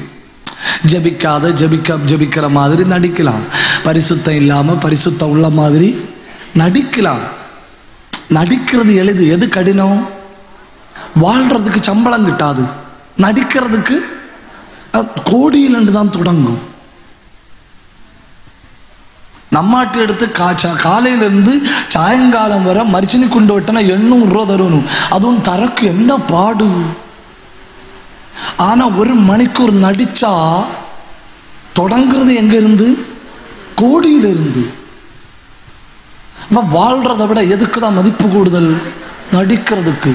ஜபிக்கிற மாதிரி நடிக்கலாம், பரிசுத்தம் இல்லாம பரிசுத்தம் உள்ள மாதிரி நடிக்கலாம். நடிக்கிறது எளிது, எது கடினம்? வாழ்றதுக்கு சம்பளம் கிட்டாது, நடிக்கிறதுக்கு கோடியிலிருந்து தான் தொடங்கும். நம்மாட்டி எடுத்து காலையிலிருந்து சாயங்காலம் வர மரிச்சினி கொண்டு விட்டனா 800 ரூபா தரணும். அதுவும் தரக்கு என்ன பாடு. ஆனா 1 மணிக்கூர் நடிச்சா தொடங்குறது எங்க இருந்து? கோடியிலிருந்து. வாழ்றதை விட எதுக்குதான் மதிப்பு கூடுதல்? நடிக்கிறதுக்கு.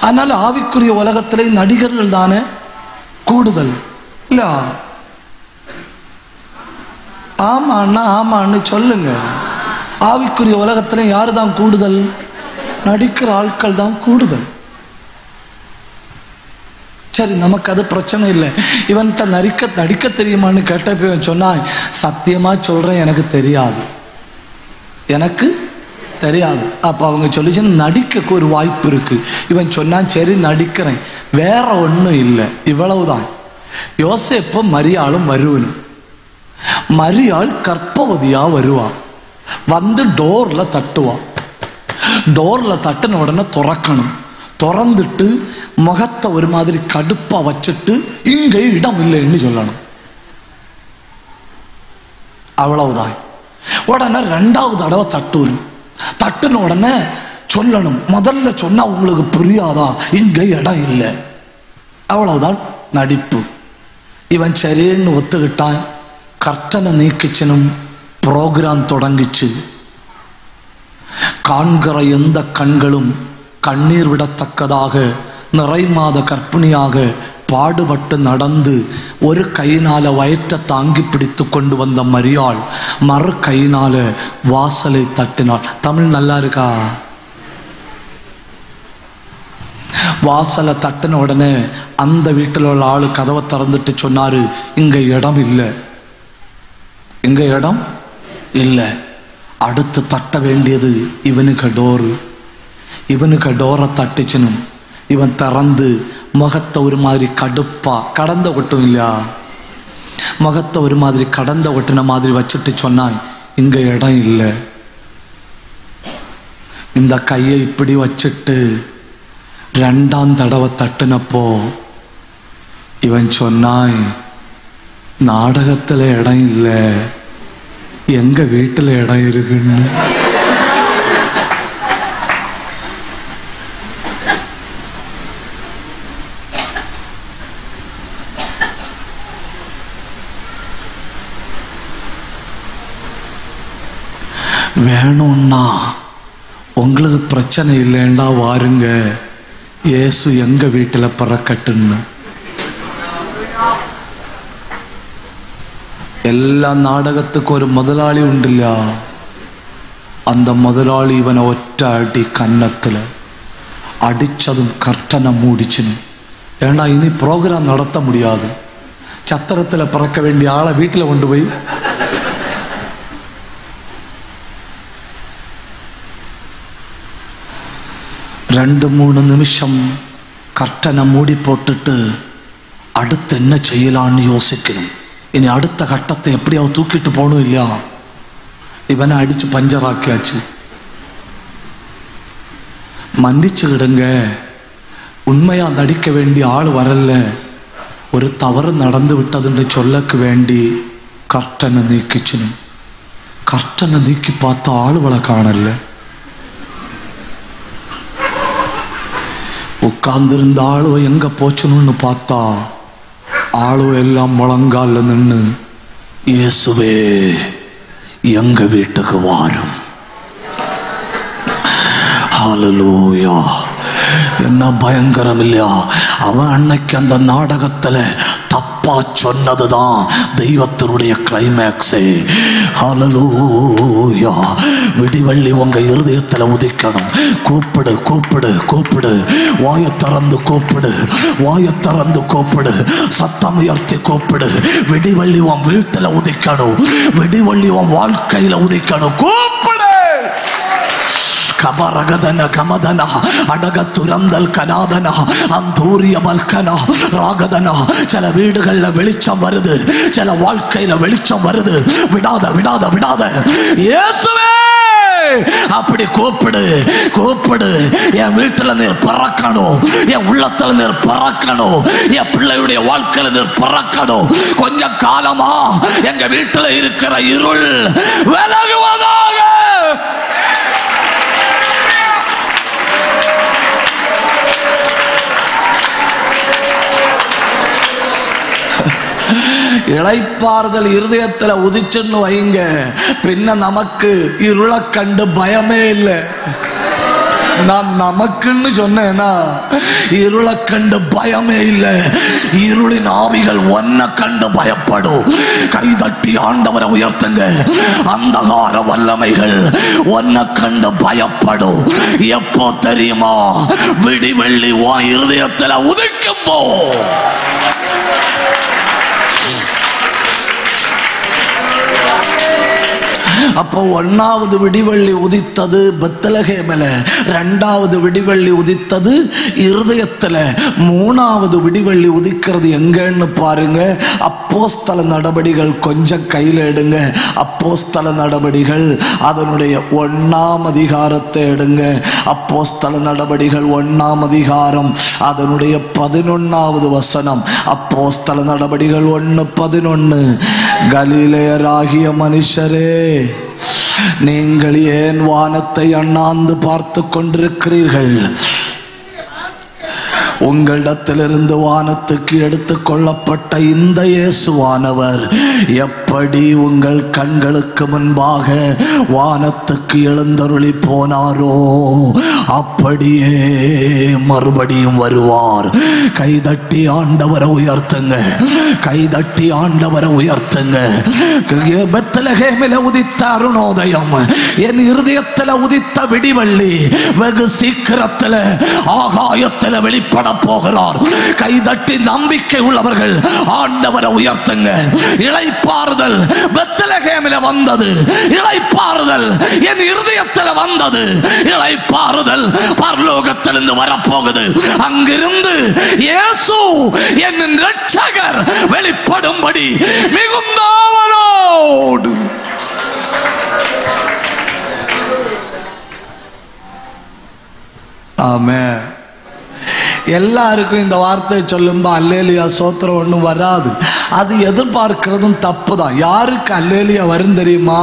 அதனால ஆவிக்குரிய உலகத்திலே நடிகர்கள் தானே கூடுதல் இல்ல? ஆமாண்ணா ஆமான்னு சொல்லுங்க. ஆவிக்குரிய உலகத்திலே யாரு தான் கூடுதல்? நடிக்கிற ஆட்கள் தான் கூடுதல். சரி, நமக்கு அது பிரச்சனை இல்லை. இவன்கிட்ட நடிக்க தெரியுமான்னு கேட்டப்ப இவன் சொன்னான், சத்தியமா சொல்றேன் எனக்கு தெரியாது, எனக்கு தெரியாது. அப்ப அவங்க சொல்லிச்சு நடிக்க ஒரு வாய்ப்பு இருக்கு. இவன் சொன்னான் சரி நடிக்கிறேன், வேற ஒன்றும் இல்லை, இவ்வளவுதான். யோசேப்பும் மரியாளும் வருவனும். மரியாள் கர்ப்பவதியா வருவா, வந்து டோர்ல தட்டுவா. டோர்ல தட்டின உடனே துறக்கணும். திறந்துட்டு முகத்தை ஒரு மாதிரி கடுப்பா வச்சுட்டு இங்க இடம் இல்லைன்னு சொல்லணும், அவ்வளவுதான். உடனே 2வது தடவை தட்டுன உடனே சொல்லணும், முதல்ல சொன்னா உங்களுக்கு புரியாதா, இங்க இடம் இல்லை, அவ்வளவுதான் நடிப்பு. இவன் சரின்னு ஒத்துக்கிட்டான். கர்ட்டனை நீக்கிச்சனும் புரோகிராம் தொடங்கிச்சு. காண்கிற எந்த கண்களும் கண்ணீர் விடத்தக்கதாக நிறைமாத கர்ப்பிணியாக பாடுபட்டு நடந்து ஒரு கையினால வயிற்றை தாங்கி பிடித்து கொண்டு வந்த மரியாள் மறு கையினால வாசலை தட்டினாள். தமிழ் நல்லா இருக்கா? வாசலை தட்டின உடனே அந்த வீட்டில் உள்ள ஆளு கதவை திறந்துட்டு சொன்னாரு, இங்க இடம் இல்லை, இங்க இடம் இல்லை. அடுத்து தட்ட வேண்டியது இவனுக்கு டோரு. இவனுக்கு டோரை தட்டுச்சனும். இவன் திறந்து முகத்தை ஒரு மாதிரி கடுப்பா கடந்த கொட்டும் இல்லையா, முகத்தை ஒரு மாதிரி கடந்த கொட்டின மாதிரி வச்சுட்டு சொன்னான், இங்க இடம் இல்லை. இந்த கையை இப்படி வச்சுட்டு 2ஆம் தடவை தட்டினப்போ இவன் சொன்னான், நாடகத்துல இடம் இல்லை, எங்க வீட்டுல இடம் இருக்குன்னு. வேணும்னா உங்களுக்கு பிரச்சனை இல்லைண்டா வாருங்க, இயேசு எங்க வீட்டுல பிறக்கட்டுன்னு. எல்லா நாடகத்துக்கும் ஒரு முதலாளி உண்டு இல்லையா, அந்த முதலாளி இவனை ஒற்ற அடி கன்னத்துல அடிச்சதும் கர்ட்டனை மூடிச்சுன்னு. ஏன்னா இனி ப்ரோக்ராம் நடத்த முடியாது. சத்திரத்துல பிறக்க வேண்டிய ஆளை வீட்டுல கொண்டு போய் ரெண்டு 3 நிமிஷம் கர்ட்டனை மூடி போட்டுட்டு அடுத்து என்ன செய்யலான்னு யோசிக்கணும். இனி அடுத்த கட்டத்தை எப்படியாவது தூக்கிட்டு போகணும் இல்லையா. இவனை அடிச்சு பஞ்சராக்கியாச்சு. மன்னிச்சுக்கிடுங்க, உண்மையா நடிக்க வேண்டிய ஆள் வரல, ஒரு தவறு நடந்து விட்டதுன்னு சொல்லக்கு வேண்டி கர்ட்டனை நீக்கிச்சுன்னு. கர்ட்டனை நீக்கி பார்த்த ஆளுவளை காணல. உட்கார்ந்திருந்த ஆளுவ எங்க போச்சுன்னு பார்த்தா ஆளுவ எல்லாம் முழங்கால நின்று, இயேசுவே எங்க வீட்டுக்கு வாரும். ஹல்லேலூயா. என்ன பயங்கரம் இல்லையா? அவன் அன்னைக்கு அந்த நாடகத்துல தப்பா சொன்னதுதான் தெய்வத்தினுடைய கிளைமேக்ஸே. ஹல்லேலூயா. விடிவெள்ளி உங்க இருதயத்துல உதிக்கணும். கூப்பிடு கூப்பிடு கூப்பிடு, வாயை திறந்து கூப்பிடு, வாயை திறந்து கூப்பிடு, சத்தம் உயர்த்தி கூப்பிடு. விடிவெள்ளி உன் வீட்டுல உதிக்கணும், விடிவெள்ளி உன் வாழ்க்கையில உதிக்கணும். கூப்பிடு. கபரகதன கமதன அடக துரந்தல் கனாதன அந்தூரிய மல்கன ராகதன. சில வீடுகள்ல வெளிச்சம் வருது, சில வாழ்க்கையில வெளிச்சம் வருது. விடாத விடாத விடாத. இயேசுவே அப்படி கூப்பிடு கூப்பிடு. என் வீட்டுல நீர் பறக்கணும், என் உள்ளத்துல நீர் பறக்கணும், என் பிள்ளையுடைய வாழ்க்கையில நீர் பறக்கணும். கொஞ்சம் காலமா எங்க வீட்டுல இருக்கிற இருள் விலகுவதாக. இளைப்பாறுதல் இருதயத்துல உதிச்சுன்னு வைங்க, பின்ன நமக்கு இருளை கண்டு பயமே இல்லை. நான் நமக்குன்னு சொன்னேன்னா இருளை கண்டு பயமே இல்லை. இருளின் ஆவிகள் ஒன்ன கண்டு பயப்படும். கைதட்டி ஆண்டவரை உயர்த்துங்க. அந்தகார வல்லமைகள் ஒன்ன கண்டு பயப்படும். எப்போ தெரியுமா? விடிவெள்ளி உன் இருதயத்துல உதிக்கும் போ. அப்போ ஒன்னாவது விடிவெள்ளி உதித்தது பெத்லகேமில, இரண்டாவது விடிவெள்ளி உதித்தது இருதயத்துல, மூணாவது விடிவெள்ளி உதிக்கிறது எங்கன்னு பாருங்க. அப்போஸ்தல நடபடிகள் கொஞ்சம் கையில எடுங்க. அப்போஸ்தல நடபடிகள் அதனுடைய 1ஆம் அதிகாரத்தை எடுங்க. அப்போஸ்தல நடபடிகள் 1ஆம் அதிகாரம் அதனுடைய 11வது வசனம். அப்போஸ்தல நடபடிகள் 1:11. கலிலேயராகிய மனுஷரே, நீங்கள் ஏன் வானத்தை அண்ணாந்து பார்த்து கொண்டிருக்கிறீர்கள்? உங்களிடத்திலிருந்து வானத்துக்கு எடுத்துக் கொள்ளப்பட்ட இந்த இயேசுவானவர் எப்படி உங்கள் கண்களுக்கு முன்பாக வானத்துக்கு எழுந்தருளி போனாரோ அப்படியே மறுபடியும் வருவார். கைதட்டி ஆண்டவரை உயர்த்துங்க, கைதட்டி ஆண்டவரை உயர்த்துங்க. பெத்லகேமில உதித்த அருணோதயம், என் இருதயத்தில் உதித்த விடிவெள்ளி வெகு சீக்கிரத்தில் ஆகாயத்தில் வெளிப்பட போகிறார். கைதட்டி நம்பிக்கை உள்ளவர்கள் ஆண்டவரை உயர்த்துங்க. இளைப்பாறுதல் பெத்லகேமில வந்தது, இளைப்பாறுதல் என் இருதயத்தில் வந்தது, இளைப்பாறுதல் பரலோகத்திலிருந்து வரப்போகுது. அங்கிருந்து இயேசு என் இரட்சகர் வெளிப்படும்படி மிகுந்த ஆவலோடு. ஆமென். எல்லாருக்கும் இந்த வார்த்தையை சொல்லும்போது அல்லேலியா சோத்திரம் ஒன்றும் வராது. அது எதிர்பார்க்கிறதும் தப்பு தான். யாருக்கு அல்லேலியா வரும் தெரியுமா?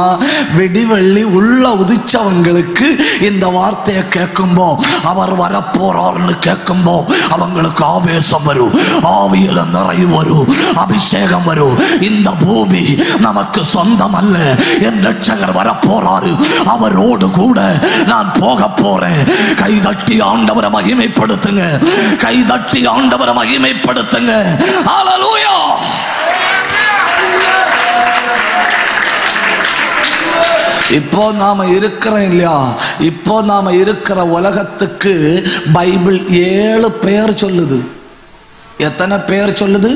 விடிவெள்ளி உள்ள உதிச்சவங்களுக்கு இந்த வார்த்தையை கேட்கும்போ, அவர் வரப்போறார்னு கேட்கும்போ அவங்களுக்கு ஆவேசம் வரும், ஆவியில நிறைவு வரும், அபிஷேகம் வரும். இந்த பூமி நமக்கு சொந்தம் அல்ல, என் இரட்சகர் வரப்போறாரு, அவரோடு கூட நான் போக போறேன். கைதட்டி ஆண்டவரை மகிமைப்படுத்துங்க, கைதட்டி ஆண்டவரை மகிமைப்படுத்துங்க. ஹல்லேலூயா. இப்போ நாம இருக்கிறோம் இல்லையா? இப்போ நாம இருக்கிற உலகத்துக்கு பைபிள் 7 பெயர் சொல்லுது. எத்தனை பெயர் சொல்லுது?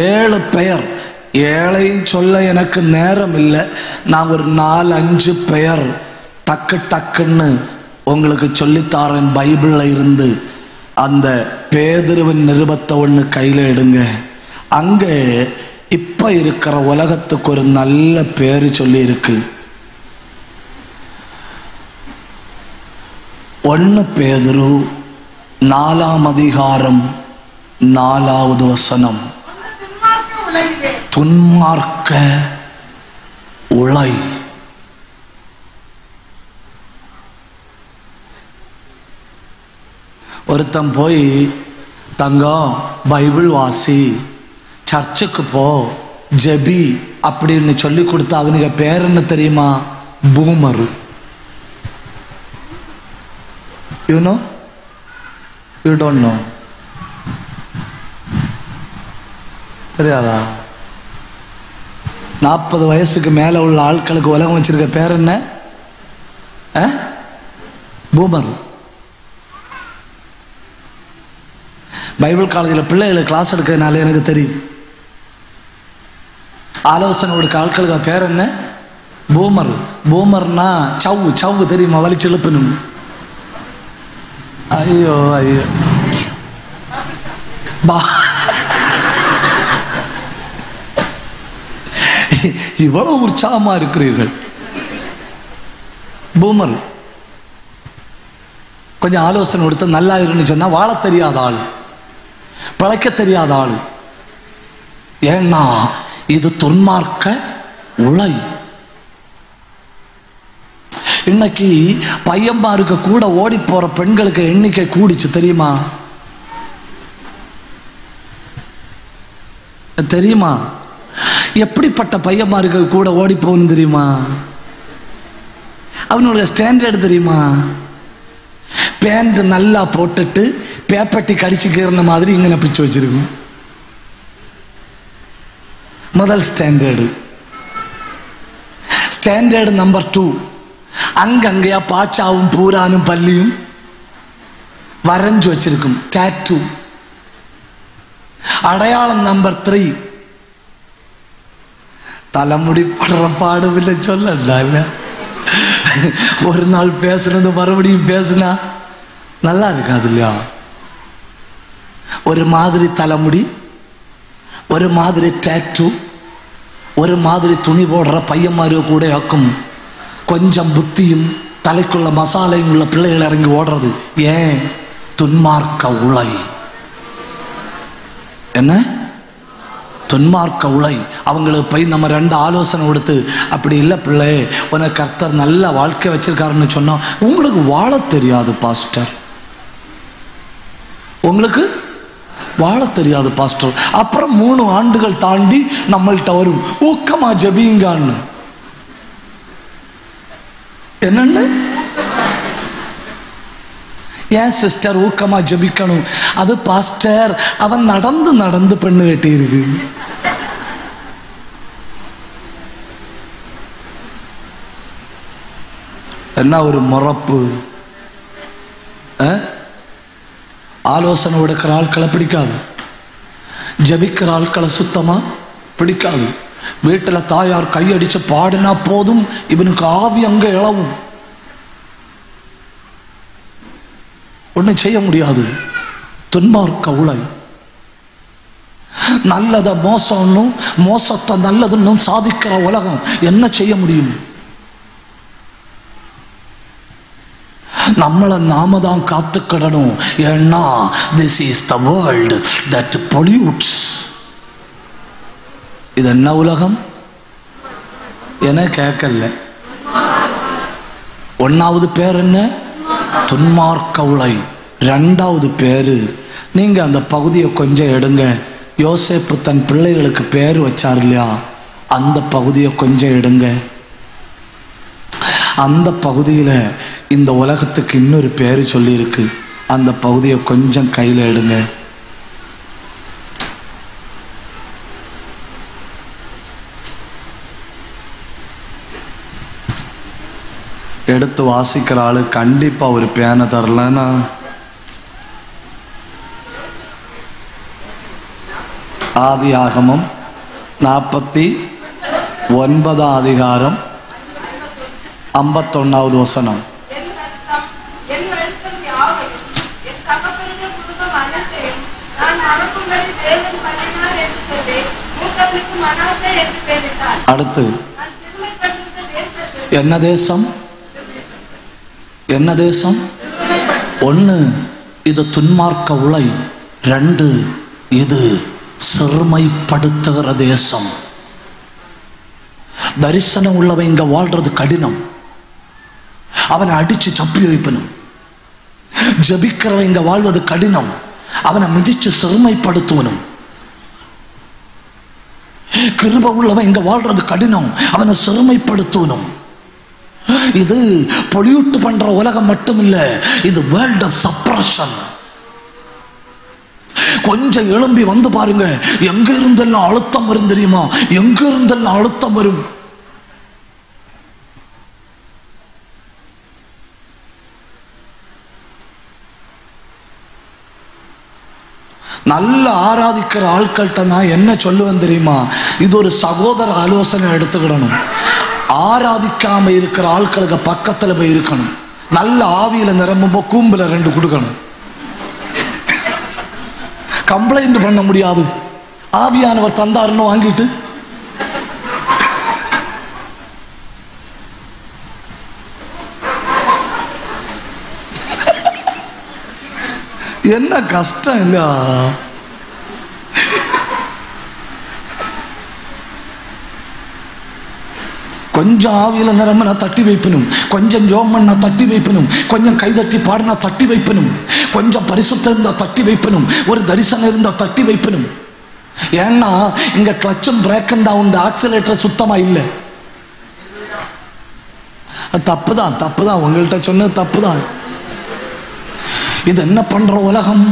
7 பெயர். 7ஐயும் சொல்ல எனக்கு நேரம் இல்லை. நான் ஒரு 4-5 பெயர் டக்கு டக்குன்னு உங்களுக்கு சொல்லித்தாரேன். பைபிள்ல இருந்து அந்த பேதுருவின் நிருபத்தை ஒன்று கையில் எடுங்க. அங்கே இப்ப இருக்கிற உலகத்துக்கு ஒரு நல்ல பேரு சொல்லி இருக்கு. 1 பேதுரு 4ஆம் அதிகாரம் 4வது வசனம். துன்மார்க்க உலை. ஒருத்தன் போய் தங்கம் பைபிள் வாசி, சர்ச்சுக்கு போ, ஜெபி அப்படின்னு சொல்லி கொடுத்தா அவனுக்கு பேர் என்ன தெரியுமா? Boomer. You know? You don't know. தெரியாதா? 40 வயசுக்கு மேல உள்ள ஆட்களுக்கு உலகம் வச்சிருக்க பேர் என்ன? பூமர். பைபிள் காலேஜில் பிள்ளைகளுக்கு கிளாஸ் எடுக்கிறதுனால எனக்கு தெரியும். ஆலோசனை கொடுக்க ஆட்களுக்கு பேர் என்ன? பூமர். பூமர்னா சவ்வு. சவ்வு தெரியுமா? வலிச்சு எழுப்பணும். ஐயோ ஐயோ, இவ்வளவு உற்சாகமா இருக்கிறீர்கள். பூமர். கொஞ்சம் ஆலோசனை கொடுத்து நல்லா இருக்குன்னு சொன்னா வாழ தெரியாத ஆள், பழைக்க தெரியாத ஆள். ஏன்னா இது துன்மார்க்க உலை. இன்னைக்கு பையன்மாருக்கு கூட ஓடி போற பெண்களுக்கு எண்ணிக்கை கூடிச்சு தெரியுமா? தெரியுமா? எப்படிப்பட்ட பையன்மாருக்கு கூட ஓடி போகணும் தெரியுமா? அவனோட ஸ்டாண்டர்ட் தெரியுமா? பேண்ட் நல்லா போட்டுட்டு பேப்பட்டி கடிச்சுக்கிற மாதிரி இங்கே பிச்சு வச்சிருக்கும். முதல் ஸ்டாண்டர்டு. ஸ்டாண்டர்டு நம்பர் 2, அங்கங்கயா பாச்சாவும் பூரானும் பள்ளியும் வரைஞ்சு வச்சிருக்கும் டாட்டூ. அடையாளம் நம்பர் 3, தலைமுடி படுற பாடுவில்லை சொல்ல. ஒரு நாள் பேசுறது மறுபடியும் பேசுனா நல்லா இருக்காது இல்லையா? ஒரு மாதிரி தலைமுடி, ஒரு மாதிரி டாட்டூ, ஒரு மாதிரி துணி போடுற பையன்மாரு கூட ஆக்கும். கொஞ்சம் புத்தியும் தலைக்குள்ள மசாலையும் உள்ள பிள்ளைகள் இறங்கி ஓடுறது. ஏன்? துன்மார்க்க உலை. என்ன? துன்மார்க்க உலை. அவங்களுக்கு போய் நம்ம 2 ஆலோசனை கொடுத்து, அப்படி இல்லை பிள்ளை, உனக்கு கர்த்தர் நல்ல வாழ்க்கை வச்சிருக்காருன்னு சொன்னா உங்களுக்கு வாழ தெரியாது பாஸ்டர், உங்களுக்கு வாழ தெரியாது பாஸ்டர். அப்புறம் 3 ஆண்டுகள் தாண்டி நம்மள்கிட்ட வரும், ஊக்கமா ஜபிங்கான்னு. என்னன்னு? ஏன் சிஸ்டர் ஊக்கமா ஜபிக்கணும்? அது பாஸ்டர், அவன் நடந்து நடந்து பெண்ணு கட்டி இருக்கு. என்ன ஒரு முறப்பு! ஆலோசனை எடுக்கிற ஆட்களை பிடிக்காது, ஜபிக்கிற ஆட்களை சுத்தமா பிடிக்காது. வீட்டில் தாயார் கையடிச்சு பாடினா போதும், இவனுக்கு ஆவி அங்க இளவும், ஒன்னும் செய்ய முடியாது. துன்மார்க்க உலை. நல்லத மோசம்னும் மோசத்தை நல்லதுன்னும் சாதிக்கிற உலகம் என்ன செய்ய முடியும்? நம்மளை நாம தான் காத்துக்கிடணும். ஏன்னா this is the world that pollutes. இது என்ன உலகம் என கேட்கல. 1வது பேர் என்ன? துன்மார்க்க உலை. 2வது பேரு, நீங்க அந்த பகுதியை கொஞ்சம் எடுங்க. யோசேப்பு தன் பிள்ளைகளுக்கு பேர் வச்சார் இல்லையா, அந்த பகுதியை கொஞ்சம் எடுங்க. அந்த பகுதியில இந்த உலகத்துக்கு இன்னொரு பேரு சொல்லி இருக்கு, அந்த பகுதியை கொஞ்சம் கையில எடுங்க. எடுத்து வாசிக்கிற ஆளு கண்டிப்பா ஒரு பேனை தரலன்னா, ஆதியாகமம் 49 அதிகாரம் 51வது வசனம். அடுத்து என்ன தேசம்? என்ன தேசம்? 1, இது துன்மார்க்க உலை. 2, இது சிறுமைப்படுத்துகிற தேசம். தரிசனம் உள்ளவன் இங்க வாழ்றது கடினம். அவனை அடிச்சு தப்பி வைப்பனும். ஜபிக்கிறவன் இங்க வாழ்வது கடினம். அவனை மிதிச்சு சிறுமைப்படுத்துவனும். கிருபை உள்ளவன் இங்க வாழ்றது கடினம். அவனை சிறுமைப்படுத்துவனும். இது பொல்யூட் பண்ற உலகம் மட்டும் இல்ல, இது வேர்ல்ட் ஆஃப் சப்ரஷன். கொஞ்சம் எழும்பி வந்து பாருங்க, எங்க இருந்தெல்லாம் அழுத்தம் வரும் தெரியுமா? எங்க இருந்தெல்லாம் அழுத்தம் வரும். நல்ல ஆராதிக்கிற ஆட்கள்கிட்ட நான் என்ன சொல்லுவேன் தெரியுமா? இது ஒரு சகோதர ஆலோசனை எடுத்துக்கிடணும். ஆராதிக்காம இருக்கிற ஆட்களுக்கு பக்கத்துல போய் இருக்கணும். நல்ல ஆவியில நிரம்பும்போ கூம்புல 2 கொடுக்கணும். கம்ப்ளைண்ட் பண்ண முடியாது. ஆவியானவர் தந்தாருன்னு வாங்கிட்டு என்ன கஷ்டம் இல்ல. கொஞ்சம் ஆவியில நிரம்பினா தட்டி வைப்பனும், கொஞ்சம் ஜோம் பண்ணா தட்டி வைப்பனும், கொஞ்சம் கைதட்டி பாடினா தட்டி வைப்பனும், கொஞ்சம் பரிசுத்தம் இருந்தா தட்டி வைப்பனும், ஒரு தரிசனம் இருந்தா தட்டி வைப்பனும். ஏன்னா இங்க கிளச்சும் பிரேக்கும் தான் உண்டு, ஆக்சிலேட்டர் சுத்தமா இல்லை. தப்புதான், தப்புதான், உங்கள்கிட்ட சொன்னது தப்புதான். இது என்ன பண்ற உலகம்?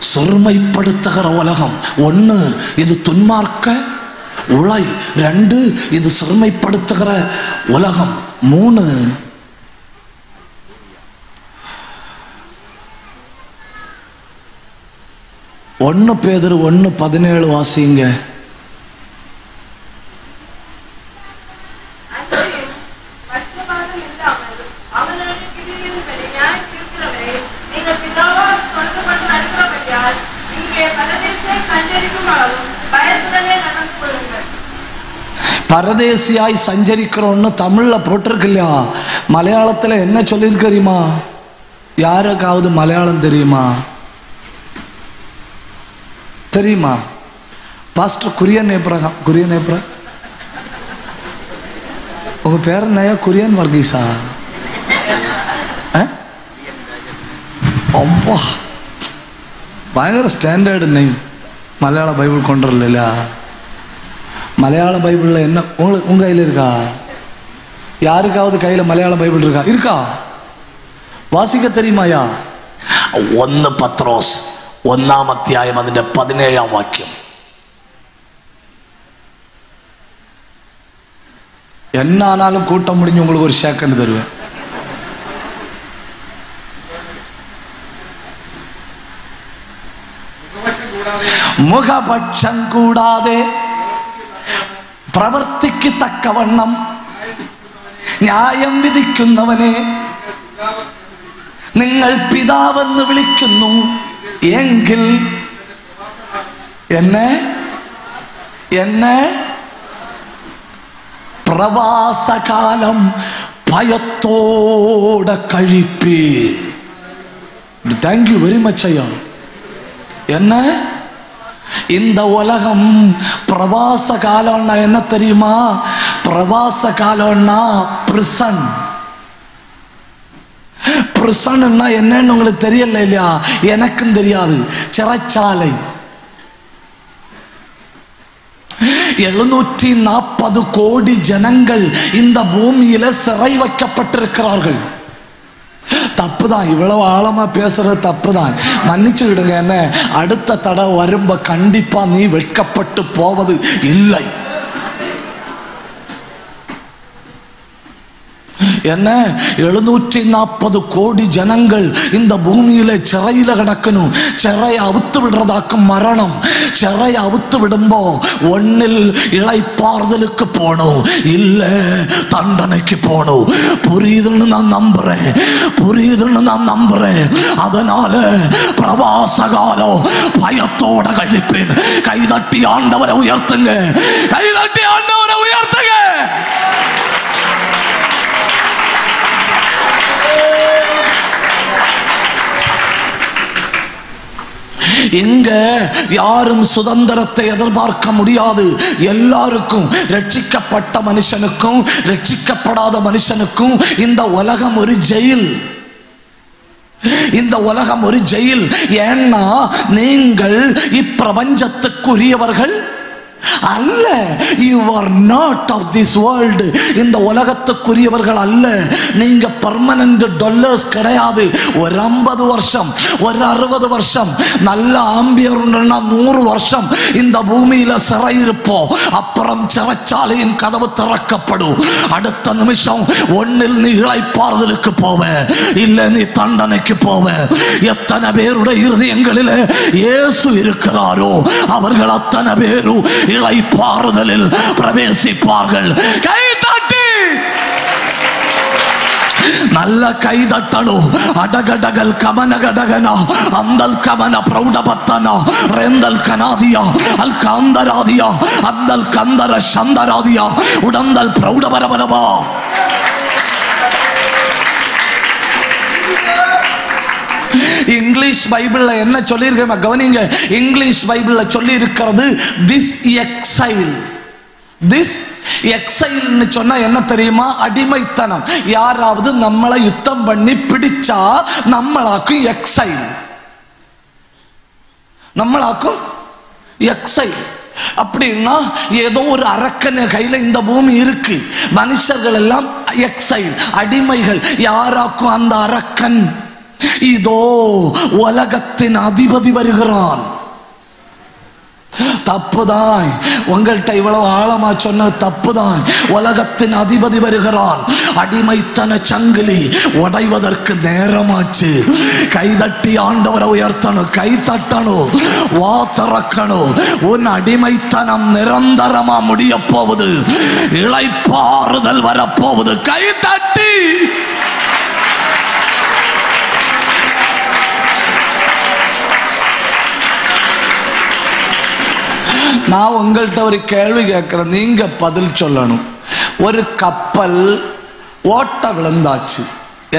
சொர்மைப்படுத்துகிற உலகம். 1 இது துன்மார்க்க உலை, 2 இது சிறுமைப்படுத்துகிற உலகம், 3 1 பேதுரு 1:17 வாசிங்க. பரதேசியாய் சஞ்சரிக்கிறோன்னு தமிழ்ல போட்டிருக்கு இல்லையா? மலையாளத்துல என்ன சொல்லியிருக்கு தெரியுமா? யாருக்காவது மலையாளம் தெரியுமா? தெரியுமா? பாஸ்டர் குரியன் ஏப்ரஹாம். குரியன் ஏப்ரஹாம், உங்க பேர் என்னையா? குரியன் வர்கீஸா? அம்பா, பயங்கர ஸ்டாண்டர்டு நெய்ம். மலையாள பைபிள் கொண்டு வரல. மலையாள பைபிள்ல என்ன உங்க கையில் இருக்கா? யாருக்காவது கையில மலையாள பைபிள் இருக்கா? இருக்கா? வாசிக்க தெரியுமாயா? 1 பத்ரோஸ் 1-ാം അധ്യായം അതിന്റെ 17-ാം വാക്യം. என்ன ஆனாலும் கூட்டம் முடிஞ்சு உங்களுக்கு ஒரு ஷேக்கன் தருவேன். മുഖപക്ഷം കൂടാതെ പ്രവർത്തിക്ക് തക്കവണ്ണം ന്യായം വിധിക്കുന്നവനെ നിങ്ങൾ പിതാവെന്ന് വിളിക്കുന്നു എങ്കിൽ എന്നെ പ്രവാസകാലം ഭയത്തോടെ കഴിപ്പീൻ. താങ്ക് യു വെരി മച്ച് അയ്യാ. என்ன இந்த உலகம் பிரவாச காலம்னா என்ன தெரியுமா? பிரவாச காலம்னா பிரிசன். பிரிசன்னா என்னன்னு உங்களுக்கு தெரியல இல்லையா? எனக்கும் தெரியாது. சிறைச்சாலை. 740 கோடி ஜனங்கள் இந்த பூமியில சிறை வைக்கப்பட்டிருக்கிறார்கள். தப்புதான், இவ்வளவு ஆழமா பேசுறது தப்புதான், மன்னிச்சுக்கிடுங்க. என்ன அடுத்த தடவை வரும்ப கண்டிப்பா நீ வெட்கப்பட்டு போவது இல்லை. என்ன 740 கோடி ஜனங்கள் இந்த பூமியில சிறையில கிடக்கணும். சிறையை அவுத்து விடுறதாக்கும் மரணம். சிறையை அவுத்து விடும்போ ஒன்னில் இளைப்பாறுதலுக்கு போகணும், இல்ல தண்டனைக்கு போகணும். புரியுதுன்னு நான் நம்புறேன், புரியுதுன்னு நான் நம்புறேன். அதனால பிரவாச காலம் பயத்தோட கழிப்பேன். கைதட்டி ஆண்டவரை உயர்த்துங்க, கைதட்டி ஆண்டவரை உயர்த்துங்க. இங்க யாரும் சுதந்திரத்தை எதிர்பார்க்க முடியாது. எல்லாருக்கும், ரட்சிக்கப்பட்ட மனுஷனுக்கும் ரட்சிக்கப்படாத மனுஷனுக்கும் இந்த உலகம் ஒரு ஜெயில். இந்த உலகம் ஒரு ஜெயில். ஏன்னா நீங்கள் இப்பிரபஞ்சத்துக்குரியவர்கள் அல்ல. you are not of this world. இந்த உலகத்துக்குரியவர்கள் அல்ல. நீங்க பெர்மனன்ட் டாலர்ஸ் கிடையாது. ஒரு 50 வருஷம், ஒரு 60 வருஷம், நல்ல ஆம்பியர் 100 வருஷம் இந்த பூமியில சிறை இருப்போம். அப்புறம் சிறைச்சாலையின் கதவு திறக்கப்படும். அடுத்த நிமிஷம் ஒன்னில் நீ இளைப்பாறுதலுக்கு போவ, இல்ல நீ தண்டனைக்கு போவ. எத்தனை பேருடைய இருதயங்களில் இயேசு இருக்கிறாரோ அவர்கள் அத்தனை பேரும் இளைப்பாறுதலில் பிரவேசிப்பார்கள். கை தட்டி நல்ல கை தட்டணும். அடகடகல் கமனகடகனா அந்தல் கமன பிரௌடபத்தனா ரெந்தல் கனாதியா அல் காந்தராதியா அந்தல் கந்தர சந்தராதியா உடந்தல் பிரௌடபரபரபா. இங்கிலீஷ் பைபிள்ல என்ன சொல்லி இருக்க கவனிங்க. இங்கிலீஷ் பைபிள்ல சொல்லி இருக்கிறது திஸ் எக்ஸைல். திஸ் எக்ஸைல்னு சொன்னா என்ன தெரியுமா? அடிமைத்தனம். யாராவது நம்மளை யுத்தம் பண்ணி பிடிச்சா நம்மளாக்கும் எக்ஸைல், நம்மளாக்கும் எக்ஸைல். அப்படின்னா ஏதோ ஒரு அரக்கன் கையில இந்த பூமி இருக்கு. மனுஷர்கள் எல்லாம் எக்ஸைல், அடிமைகள். யாராக்கும் அந்த அரக்கன்? இதோ உலகத்தின் அதிபதி வருகிறான். தப்புதான். உங்கள்கிட்ட இவ்வளவு ஆழமா சொன்ன தப்புதான். உலகத்தின் அதிபதி வருகிறான். அடிமைத்தன சங்கிலி உடைவதற்கு நேரமாச்சு. கைதட்டி ஆண்டவரை உயர்த்தணும், கை தட்டணும், வா திறக்கணும். உன் அடிமைத்தனம் நிரந்தரமா முடிய போகுது. இளைப்பாறுதல் வரப்போகுது. கை தட்டி நான் உங்கள்கிட்ட ஒரு கேள்வி கேட்கிறேன், நீங்க பதில் சொல்லணும். ஒரு கப்பல் ஓட்ட விழுந்தாச்சு.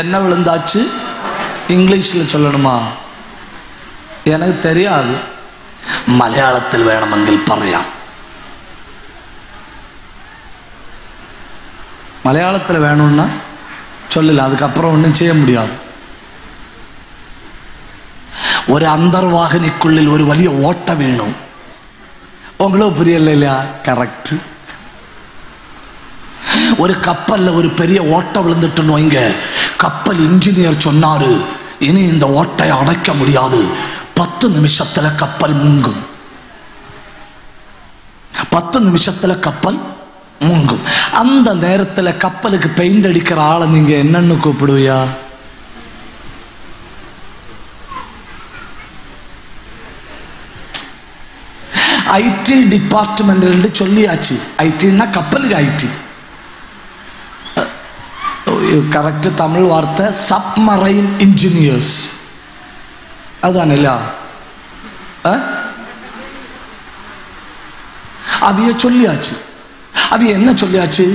என்ன விழுந்தாச்சு? இங்கிலீஷ்ல சொல்லணுமா? எனக்கு தெரியாது. மலையாளத்தில் வேணுமெങ്കിൽ പറയാം. மலையாளத்தில் வேணும்னா சொல்லல, அதுக்கப்புறம் ஒன்றும் செய்ய முடியாது. ஒரு அந்தர்வாகினிக்குள்ளில் ஒரு വലിയ ஓட்ட வேணும். உங்களுக்கு புரியல இல்லையா? கரெக்ட். ஒரு கப்பல்ல ஒரு பெரிய ஓட்டை விழுந்துட்டு வைங்க. கப்பல் இன்ஜினியர் சொன்னாரு, இனி இந்த ஓட்டை அடைக்க முடியாது, 10 நிமிஷத்துல கப்பல் மூங்கும். 10 நிமிஷத்துல கப்பல் மூங்கும். அந்த நேரத்துல கப்பலுக்கு பெயிண்ட் அடிக்கிற ஆளை நீங்க என்னன்னு கூப்பிடுவியா? ஐடி டிபார்ட்மெண்ட் சொல்லியாச்சு. ஐடின்னா கப்பலுக்கு ஐடி. கரெக்ட் தமிழ் வார்த்தை சப்மரைன் இன்ஜினியர்ஸ். அதுதான் இல்ல? அவைய சொல்லியாச்சு. அவைய என்ன சொல்லியாச்சு?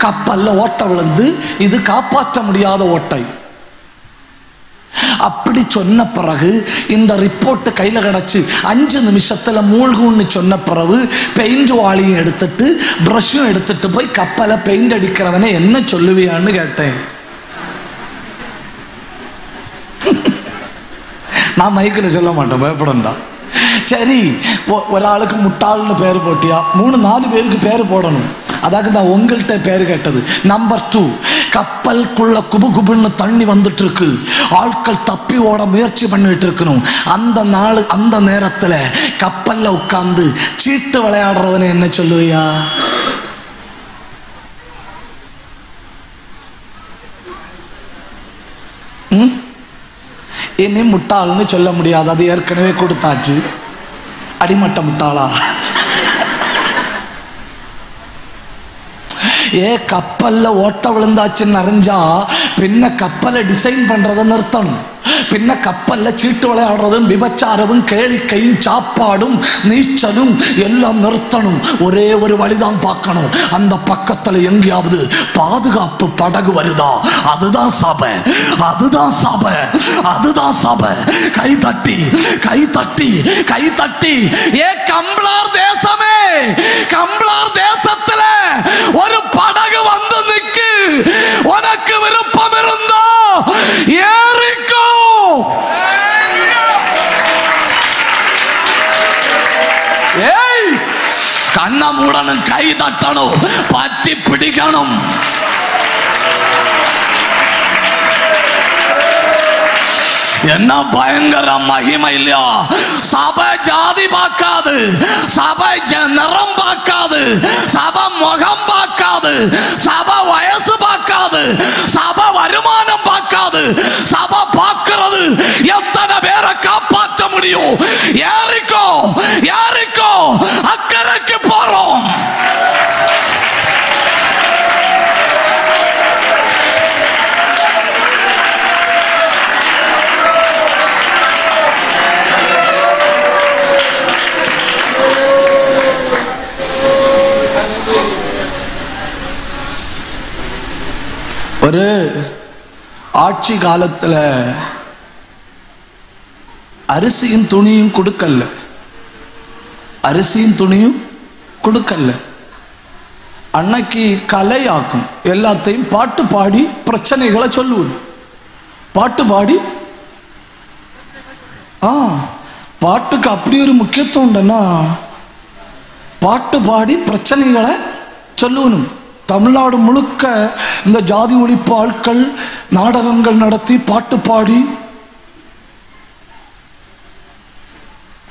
கப்பல்ல ஓட்டை விழுந்து இது காப்பாற்ற முடியாத ஓட்டை. அப்படி சொன்ன பிறகு இந்த ரிப்போர்ட் கையில கிடைச்சு 5 நிமிஷத்துல மூழ்குன்னு சொன்ன பிறகு பெயிண்ட் வாளியும் எடுத்துட்டு பிரஷும் எடுத்துட்டு போய் கப்பலை பெயிண்ட் அடிக்கிறவனை என்ன சொல்லுவியான்னு கேட்டேன். நான் மைக்கில் சொல்ல மாட்டேன், பயப்படண்டா. சரி, ஒரு ஆளுக்கு முட்டாள்னு பேர் போட்டியா? 3-4 பேருக்கு பேர் போடணும். அதாக நான் உங்கள்கிட்ட பேர் கேட்டது. நம்பர் 2, கப்பலுக்குள்ள குபு குபுன்னு தண்ணி வந்துட்டு இருக்கு. ஆட்கள் தப்பி ஓட முயற்சி பண்ணிட்டு இருக்கணும். அந்த நேரத்துல கப்பல்ல உட்கார்ந்து சீட்டு விளையாடுறவனை என்ன சொல்லுவியா? இனி முட்டாள்னு சொல்ல முடியாது, அது ஏற்கனவே கொடுத்தாச்சு. அடிமட்ட முட்டாளா? கப்பல்ல ஓட்ட விழுந்தாச்சுன்னு அறிஞ்சா பின்ன கப்பலை டிசைன் பண்றதை நிறுத்தணும். பின்ன கப்பல்ல சீட்டு விளையாடுறதும் விபச்சாரமும் கேளிக்கையும் சாப்பாடும் நீச்சலும் எல்லாம் நிறுத்தணும். ஒரே ஒரு வழிதான் பார்க்கணும். அந்த பக்கத்துல எங்கேயாவது பாதுகாப்பு படகு வருதா? அதுதான் சபை, அதுதான் சபை, அதுதான் சபை. கை தட்டி கை தட்டி கை தட்டி கம்பளார் தேசமே, கம்பளார் தேசத்துல ஒரு படகு வந்து நிக்கு. உனக்கு விருப்பம் இருந்தா ஏறிக்கோ. ஏய் കണ്ണ മൂടണം, കൈ തട്ടണം, പറ്റി പിടിക്കണം. என்ன பயங்கர மகிமை இல்லையா? சபை ஜாதி பார்க்காது, சபை நிறம் பார்க்காது, சபை முகம் பார்க்காது, சபை வயசு பார்க்காது, சபை வருமானம் பார்க்காது. சபை பார்க்கிறது எத்தனை பேரை காப்பாற்ற முடியும். யாருக்கோ யாருக்கோ அக்கறைக்கு போறோம். ஒரு ஆட்சி காலத்துல அரிசியும் துணியும் கொடுக்கல, அரிசியும் துணியும் கொடுக்கல. அன்னைக்கு கலையாக்கும், எல்லாத்தையும் பாட்டு பாடி பிரச்சனைகளை சொல்லுவது. பாட்டு பாடி, பாட்டுக்கு அப்படி ஒரு முக்கியத்துவம் உண்டுன்னா பாட்டு பாடி பிரச்சனைகளை சொல்லணும். தமிழ்நாடு முழுக்க இந்த ஜாதி ஒழிப்பு ஆட்கள் நாடகங்கள் நடத்தி பாட்டு பாடி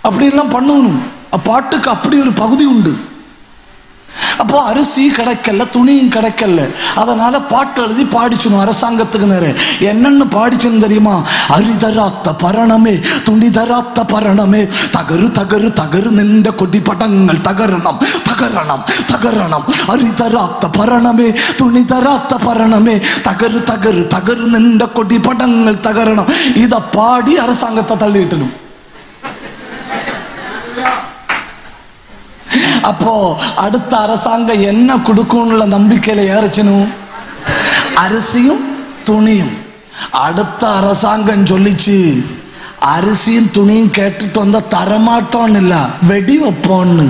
அப்படி எல்லாம் பண்ணணும். பாட்டுக்கு அப்படி ஒரு பகுதி உண்டு. அப்போ அரிசி கிடைக்கல, துணியும் கிடைக்கல, அதனால பாட்டு எழுதி பாடிச்சணும் அரசாங்கத்துக்கு நேர. என்னன்னு பாடிச்சுன்னு தெரியுமா? அரிதராத்த பரணமே துணிதராத்த பரணமே தகரு தகரு தகரு நின்ற கொடி படங்கள் தகரணம் தகரணம் தகரணம். அரிதராத்த பரணமே துணிதராத்த பரணமே தகரு தகரு தகரு நின்ற கொடி படங்கள் தகரணம். இத பாடி அரசாங்கத்தை தள்ளிட்டணும். அப்போ அடுத்த அரசாங்கம் என்ன கொடுக்கும்ல நம்பிக்கையில ஏறச்சணும், அரிசியும் துணியும். அடுத்த அரசாங்கம் சொல்லிச்சு, அரிசியும் துணியும் கேட்டுட்டு வந்தா தரமாட்டோன்னு இல்ல, வெடி வைப்போன்னு.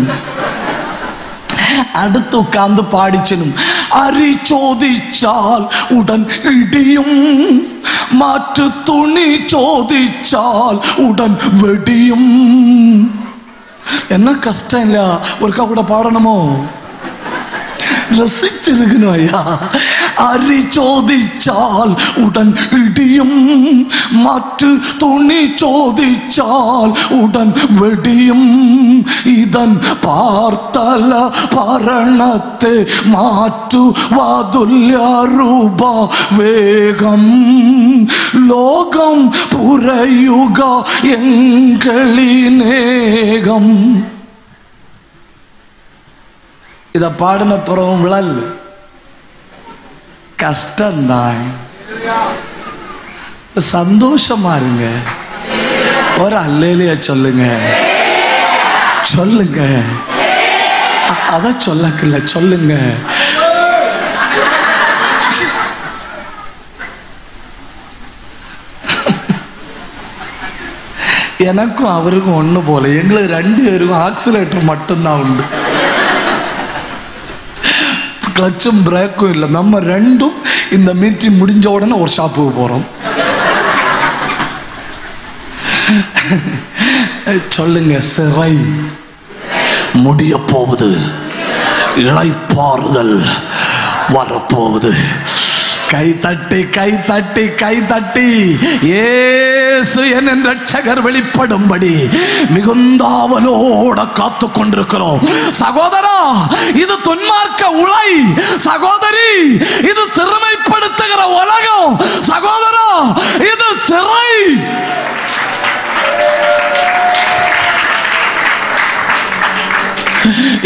அடுத்து உட்கார்ந்து பாடிச்சனும். அரி சோதிச்சால் உடன் இடியும், மாற்று துணி சோதிச்சால் உடன் வெடியும். என்ன கஷ்டம் இல்ல, ஒருக்கா கூட பாடணுமோ? ரசிச்சிருக்கணும் ஐயா. அரி சோதிச்சால் உடன் இடியும், மாற்று துணி சோதிச்சால் உடன் வெடியும். இதன் பார்த்தல பரணத்தை மாற்று வாதுல்யாரூப வேகம் லோகம் புரையுக எங்களினேகம். இத பாடின பிறவும் விழல் கஷ்டம்தான். சந்தோஷமா இருங்க. ஒரு அல்லேலியா சொல்லுங்க, சொல்லுங்க. அத சொல்லக்கல, சொல்லுங்க. எனக்கும் அவருக்கும் ஒண்ணு போல, எங்களுக்கு 2 பேருக்கும் ஆக்சிலேட்டர் மட்டும்தான் உண்டு, கிளச்சும் பிரேக்கும் இல்லை. நம்ம ரெண்டும் இந்த மீட்டிங் முடிஞ்ச உடனே ஒரு ஷாப்புக்கு போறோம். சொல்லுங்க, சிறை முடிய போகுது, இளைப்பாறுதல் வரப்போகுது. கை தட்டி கை தட்டி கை தட்டி இயேசு என் ரட்சகர் வெளிப்படும்படி மிகுந்தாவலோட காத்து கொண்டிருக்கிறோம். சகோதரா, இது துன்மார்க்க உலை. சகோதரி, இது சிறுமைப்படுத்துகிற உலகம். சகோதரா, இது சிறை.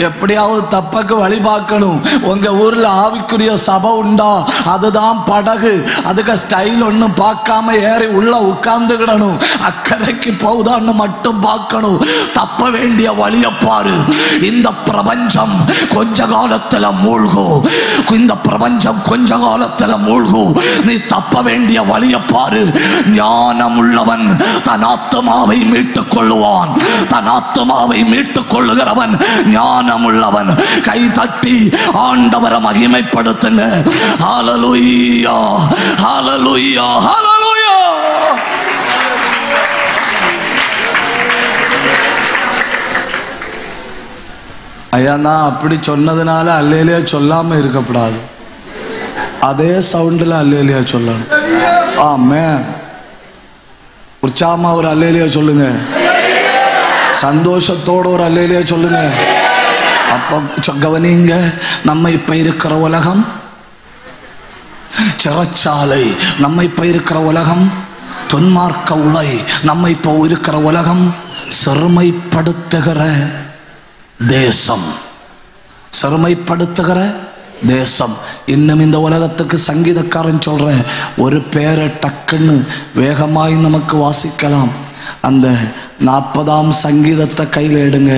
எப்படியாவது தப்பக்கு வழி பார்க்கணும். உங்க ஊர்ல ஆவிக்குரிய சபை உண்டா? அதுதான் படகு. அதுக்கு ஸ்டைல் ஒன்னும் பார்க்காம ஏறி உள்ள உட்கார்ந்துக்கிடணும். அக்கறைக்கு போகுதான்னு மட்டும் பார்க்கணும். தப்ப வேண்டிய வழிய பாரு. இந்த பிரபஞ்சம் கொஞ்ச காலத்துல மூழ்கும். இந்த பிரபஞ்சம் கொஞ்ச காலத்துல மூழ்கும். நீ தப்ப வேண்டிய வழிய பாரு. ஞானம் உள்ளவன் தன் ஆத்மாவை மீட்டுக் கொள்ளுவான். தன் ஆத்மாவை மீட்டுக் கொள்ளுகிறவன் ஞானம் உள்ளவன். கை தட்டி ஆண்டவரை மகிமைப்படுத்துங்க. ஹல்லேலூயா, ஹல்லேலூயா, ஹல்லேலூயா. ஐயா, நான் அப்படி சொன்னதுனால அல்லேலியா சொல்லாம இருக்கப்படாது. அதே சவுண்டில் அல்லேலியா சொல்லணும். ஆமென். உற்சாகமா ஒரு அல்லேலியா சொல்லுங்க. சந்தோஷத்தோட ஒரு அல்லேலியா சொல்லுங்க. அப்போ கவனிங்க, நம்ம இப்ப இருக்கிற உலகம் சிறைச்சாலை, நம்ம இப்ப இருக்கிற உலகம் துன்மார்க்க உலை, நம்ம இப்போ இருக்கிற உலகம் சிறுமைப்படுத்துகிற தேசம், சிறுமைப்படுத்துகிற தேசம். இன்னும் இந்த உலகத்துக்கு சங்கீதக்காரன் சொல்ற ஒரு பேரை டக்குன்னு வேகமாய் நமக்கு வாசிக்கலாம். அந்த 40ஆம் சங்கீதத்தை கையில் எடுங்க.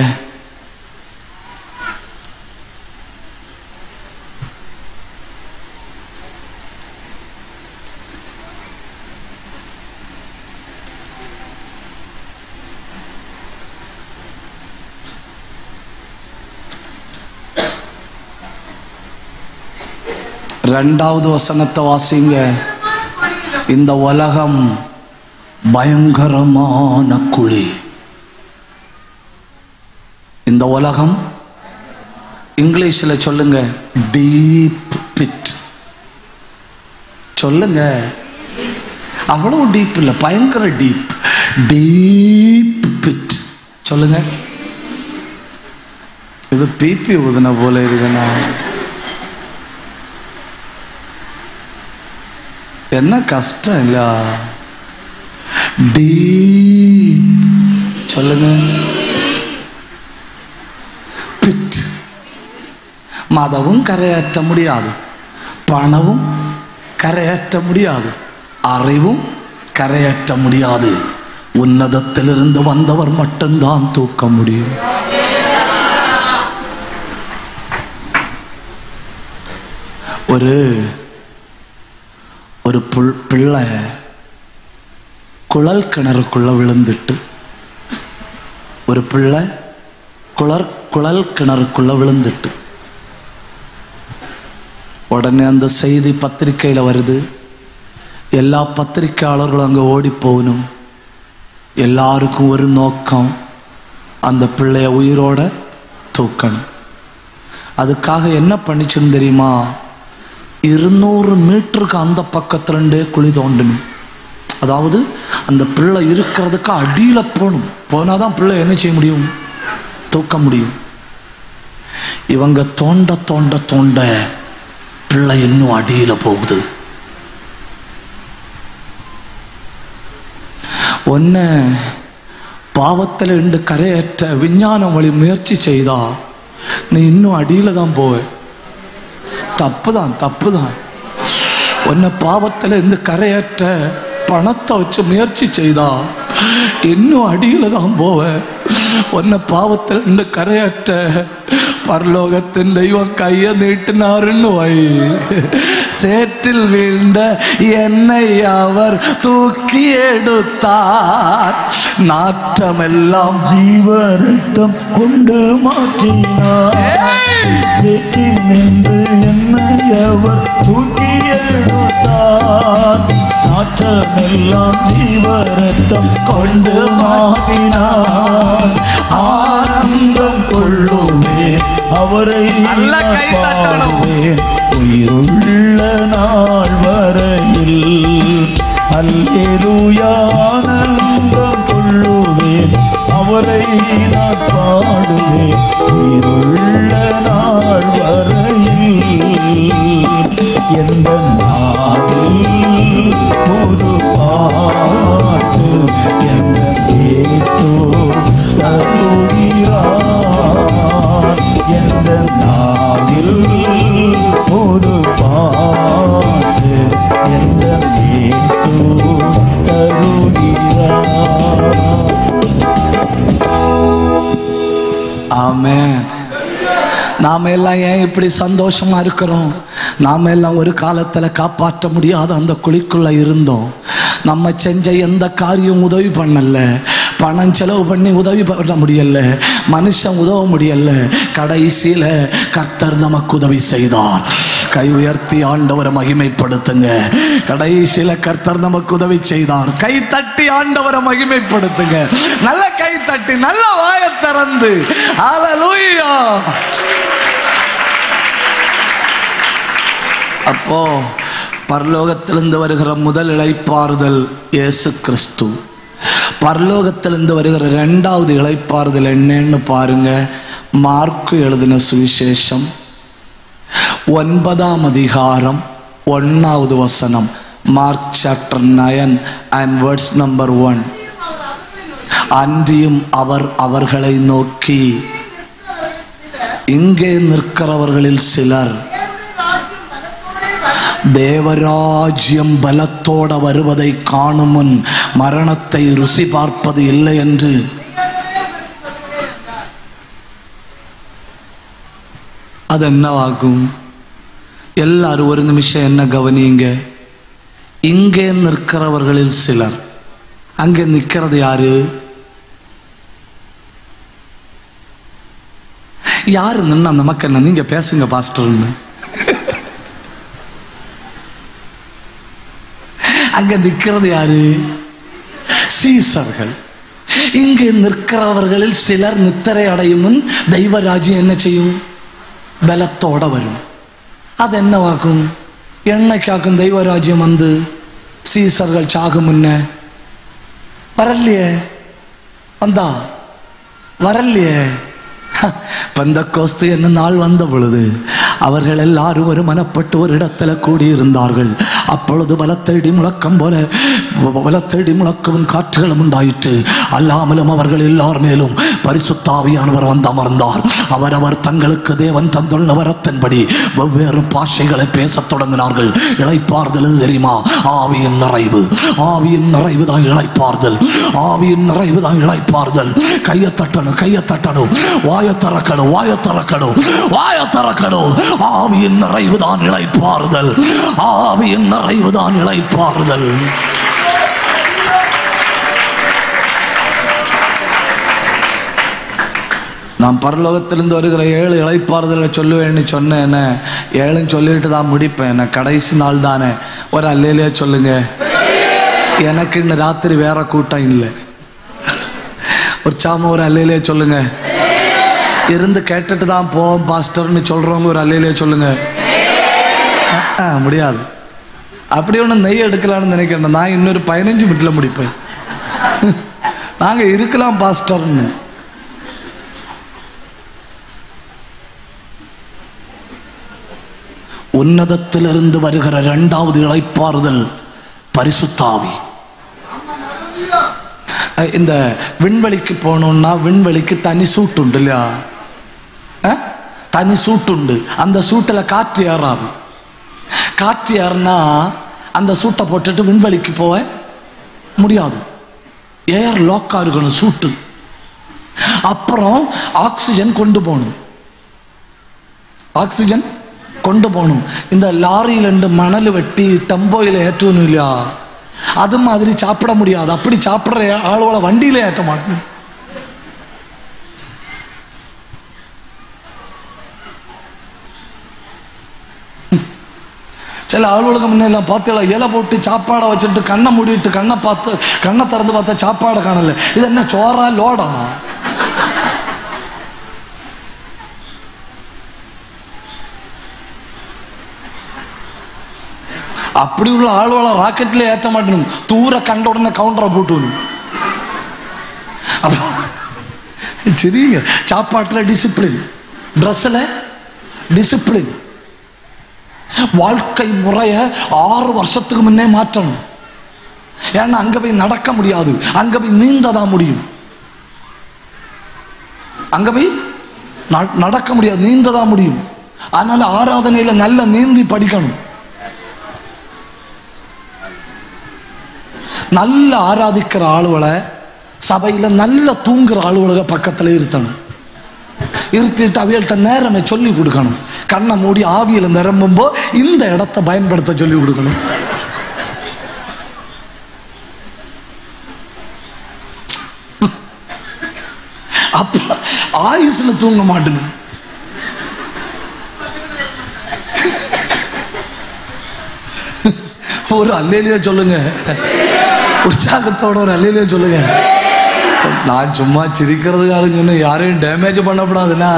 இரண்டாவது வசனத்தை வாசிங்க. இந்த உலகம் பயங்கரமான குழி. இந்த உலகம் இங்கிலீஷில் சொல்லுங்க, டீப் பிட். சொல்லுங்க, அவ்வளவு டீப் இல்லை, பயங்கர டீப். Deep bit. சொல்லுங்க. இது பிபி ஊதுன போல இருக்குண்ணா. என்ன கஷ்டம் இல்ல. டீப். சொல்லுங்க. பிட். மதமும் கரையேற்ற முடியாது, பணமும் கரையேற்ற முடியாது, அறிவும் கரையேற்ற முடியாது. உன்னதத்திலிருந்து வந்தவர் மட்டும்தான் தூக்க முடியும். ஒரு பிள்ளை குழல் கிணறுக்குள்ள விழுந்துட்டு, ஒரு பிள்ளை குழல் கிணறுக்குள்ள விழுந்துட்டு, உடனே அந்த செய்தி பத்திரிக்கையில வருது. எல்லா பத்திரிக்கையாளர்களும் அங்க ஓடி போகணும். எல்லாருக்கும் ஒரு நோக்கம், அந்த பிள்ளைய உயிரோட தூக்கணும். அதுக்காக என்ன பண்ணிச்சுன்னு தெரியுமா? 200 மீட்டருக்கு அந்த பக்கத்துலண்டே குழி தோண்டணும். அதாவது அந்த பிள்ளை இருக்கிறதுக்கு அடியில போகணும். போனாதான் பிள்ளை என்ன செய்ய முடியும்? தூக்க முடியும். இவங்க தோண்ட தோண்ட தோண்ட பிள்ளை இன்னும் அடியில போகுது. ஒன்ன பாவத்தில் இன்று கரையேற்ற விஞ்ஞான வழி முயற்சி செய்தா நீ இன்னும் அடியில தான் போவ. தப்புதான். உன்னை பாவத்தில் இருந்து கரையேற்ற பணத்தை வச்சு முயற்சி செய்தா இன்னும் அடியில தான் போவ. உன்னை பாவத்தில் இருந்து கரையேற்ற பரலோகத்தின் தெய்வம் கையை நீட்டினாருன்னு வை. சேற்றில் வீழ்ந்த என்னை அவர் தூக்கி எடுத்தார். நாற்றமெல்லாம் ஜீவரத்தம் கொண்டு மாற்றினார். சேற்றில் நின்று என்னை அவர் தூக்கி எடுத்தார். நாற்றமெல்லாம் ஜீவரத்தம் கொண்டு மாற்றினார். ஆனந்தம் கொள்ளுமே அவரை பாடுவேன் உயிருள்ள நாள் வரையில். அல்லேலூயா. ஆனந்தம் கொள்ளுவேன் அவரை நான் பாடுவேன் உயிருள்ள நாள் வரையில். எந்த நாளில் ஒரு பாட்டு எந்த இயேசு தருகிறார். எந்த நாளில் ஒரு பாட்டு எந்த இயேசு தருகிறார். ஆமென். நாம எல்லாம் ஏன் இப்படி சந்தோஷமா இருக்கிறோம்? நாம எல்லாம் ஒரு காலத்துல காப்பாற்ற முடியாத அந்த குழிக்குள்ள இருந்தோம். நம்ம செஞ்ச எந்த காரியம் உதவி பண்ணல. பணம் செலவு பண்ணி உதவி பண்ண முடியல, மனுஷன் உதவ முடியல. கடைசியில கர்த்தர் நமக்கு உதவி செய்தார். கை உயர்த்தி ஆண்டவரை மகிமைப்படுத்துங்க. கடைசியில கர்த்தர் நமக்கு உதவி செய்தார். கை தட்டி ஆண்டவரை மகிமைப்படுத்துங்க. நல்ல கை தட்டி நல்ல வாயை திறந்து ஹல்லேலூயா. அப்போ பரலோகத்திலிருந்து வருகிற முதல் இளைப்பாறுதல் இயேசு கிறிஸ்து. பரலோகத்திலிருந்து வருகிற இரண்டாவது இளைப்பாறுதல் என்னன்னு பாருங்க. மார்க்கு எழுதின சுவிசேஷம் 9ஆம் அதிகாரம் 1வது வசனம். Mark chapter 9 and verse number 1. அன்றியும் அவர் அவர்களை நோக்கி, இங்கே நிற்கிறவர்களில் சிலர் தேவராஜ்யம் பலத்தோட வருவதை காணும் முன் மரணத்தை ருசி பார்ப்பது இல்லை என்று. அது என்னவாகும்? எல்லாரும் ஒரு நிமிஷம் என்ன கவனிங்க. இங்கே நிற்கிறவர்களில் சிலர். அங்கே நிற்கிறது யாரு? யாரு நின்னா நமக்கு என்ன? நீங்க பேசுங்க பாஸ்டர்னு. அங்க நிற்கிறது யாரு? சீசர்கள். இங்கு நிற்கிறவர்களில் சிலர் நித்திரை அடையும் முன் தெய்வராஜ்யம் என்ன செய்யும்? பலத்தோட வரும். அது என்னவாகும்? என்னைக்காக்கும் தெய்வராஜ்யம் வந்து சீசர்கள் சாகும் முன்ன வரலையே? வந்தா வரலையே? பெந்தக்கோஸ்து என்ன நாள் வந்த பொழுது அவர்கள் எல்லாரும் ஒரு மனப்பட்டு ஒரு இடத்துல கூடியிருந்தார்கள். அப்பொழுது பலத்தேடி முழக்கம் போல பலத்தேடி முழக்கவும் காற்றுகளும் உண்டாயிற்று. அல்லாமலும் அவர்கள் எல்லார் மேலும் பரிசுத்த ஆவியானவர் வந்து அமர்ந்தார். அவரவர் தங்களுக்கு தேவன் தந்துள்ள வரத்தின்படி வெவ்வேறு பாஷைகளை பேசத் தொடங்கினார்கள். இளைப்பாறுதல் தெரியுமா? ஆவியின் நிறைவு. ஆவியின் நிறைவு தான் இளைப்பாறுதல். ஆவியின் நிறைவு தான் இளைப்பாறுதல். கையை தட்டணும், கையை தட்டணும், வாயை திறக்கணும், வாயை திறக்கணும், வாயை திறக்கணும். ஆவியின் நிறைவுதான் இளைப்பாறுதல். ஆவியின் நிறைவுதான் இளைப்பாறுதல். நான் பரலோகத்திலிருந்து வருகிற 7 இளைப்பாறுதலை சொல்லுவேன்னு சொன்னேன். 7 சொல்லிட்டு தான் முடிப்பேன். கடைசி நாள் தானே. ஒரு அல்லேலூயா சொல்லுங்க. எனக்கு இன்னும் ராத்திரி வேற கூட்டம் இல்லை. ஒரு சாம ஒரு அல்லேலூயா சொல்லுங்க. இருந்து கேட்டுட்டு தான் போவோம் பாஸ்டர்னு சொல்றவங்க ஒரு அல்லேலூயா சொல்லுங்க. முடியாது. அப்படி ஒன்று நெய் எடுக்கலான்னு நினைக்கிறேன். நான் இன்னொரு 15 மினிட்ல முடிப்பேன். நாங்க இருக்கலாம் பாஸ்டர்னு. உன்னதத்திலிருந்து வருகிற 2வது இளைப்பாறுதல் பரிசுத்த ஆவி. இந்த விண்வெளிக்கு போனோம்னா விண்வெளிக்கு தனி சூட்டு உண்டு இல்லையா? தனி சூட்டு உண்டு. அந்த சூட்டில் காற்று ஏறாது. காற்று ஏறினா அந்த சூட்டை போட்டுட்டு விண்வெளிக்கு போக முடியாது. ஏர் லாக்கா இருக்கணும் சூட்டு. அப்புறம் ஆக்சிஜன் கொண்டு போகணும். ஆக்சிஜன் கொண்டு போகணும். இந்த லாரியில இருந்து மணல் வெட்டி டம்போயில ஏற்றணும் இல்லையா? அது மாதிரி சாப்பிட முடியாது. அப்படி சாப்பிட்ற ஆளுவளை வண்டியில ஏற்ற மாட்டோம். சில ஆளுகளுக்கு முன்னெல்லாம் பார்த்தீங்களா? இலை போட்டு சாப்பாடை வச்சுட்டு கண்ணை மூடிட்டு கண்ணை திறந்து பார்த்தா சாப்பாடை காணல. இது என்ன சோறா லோடா? அப்படி உள்ள ஆளுவளை ராக்கெட்ல ஏற்ற மாட்டணும். தூர கண்ட உடனே கவுண்டரை போட்டுணும். சரிங்க. சாப்பாட்டில் டிசிப்ளின், ட்ரெஸ்ஸில் டிசிப்ளின், வாழ்க்கை முறைய 6 வருஷத்துக்கு முன்னே மாற்றணும். ஏன்னா அங்க போய் நடக்க முடியாது. அங்க போய் நீந்ததான் முடியும். அங்க போய் நடக்க முடியாது, நீந்ததான் முடியும். அதனால ஆராதனையில நல்ல நீந்தி படிக்கணும். நல்ல ஆராதிக்கிற ஆளுகளை சபையில நல்ல தூங்குற ஆளுகளை பக்கத்துல இருத்தணும். இருத்திட்டு அவைகள்கிட்ட நேரமே சொல்லி கொடுக்கணும். கண்ணை மூடி ஆவியில நிரம்பும்போ இந்த இடத்தை பயன்படுத்த சொல்லி கொடுக்கணும். அப்ப ஆயுசுல தூங்க மாட்டணும். ஒரு அல்லேலியா சொல்லுங்க, உற்சாகத்தோட ஒரு அல்லேலியா சொல்லுங்க. நான் சும்மா சிரிக்கிறதுக்காக சொன்ன, யாரையும் டேமேஜ் பண்ணக்கூடாதுன்னா.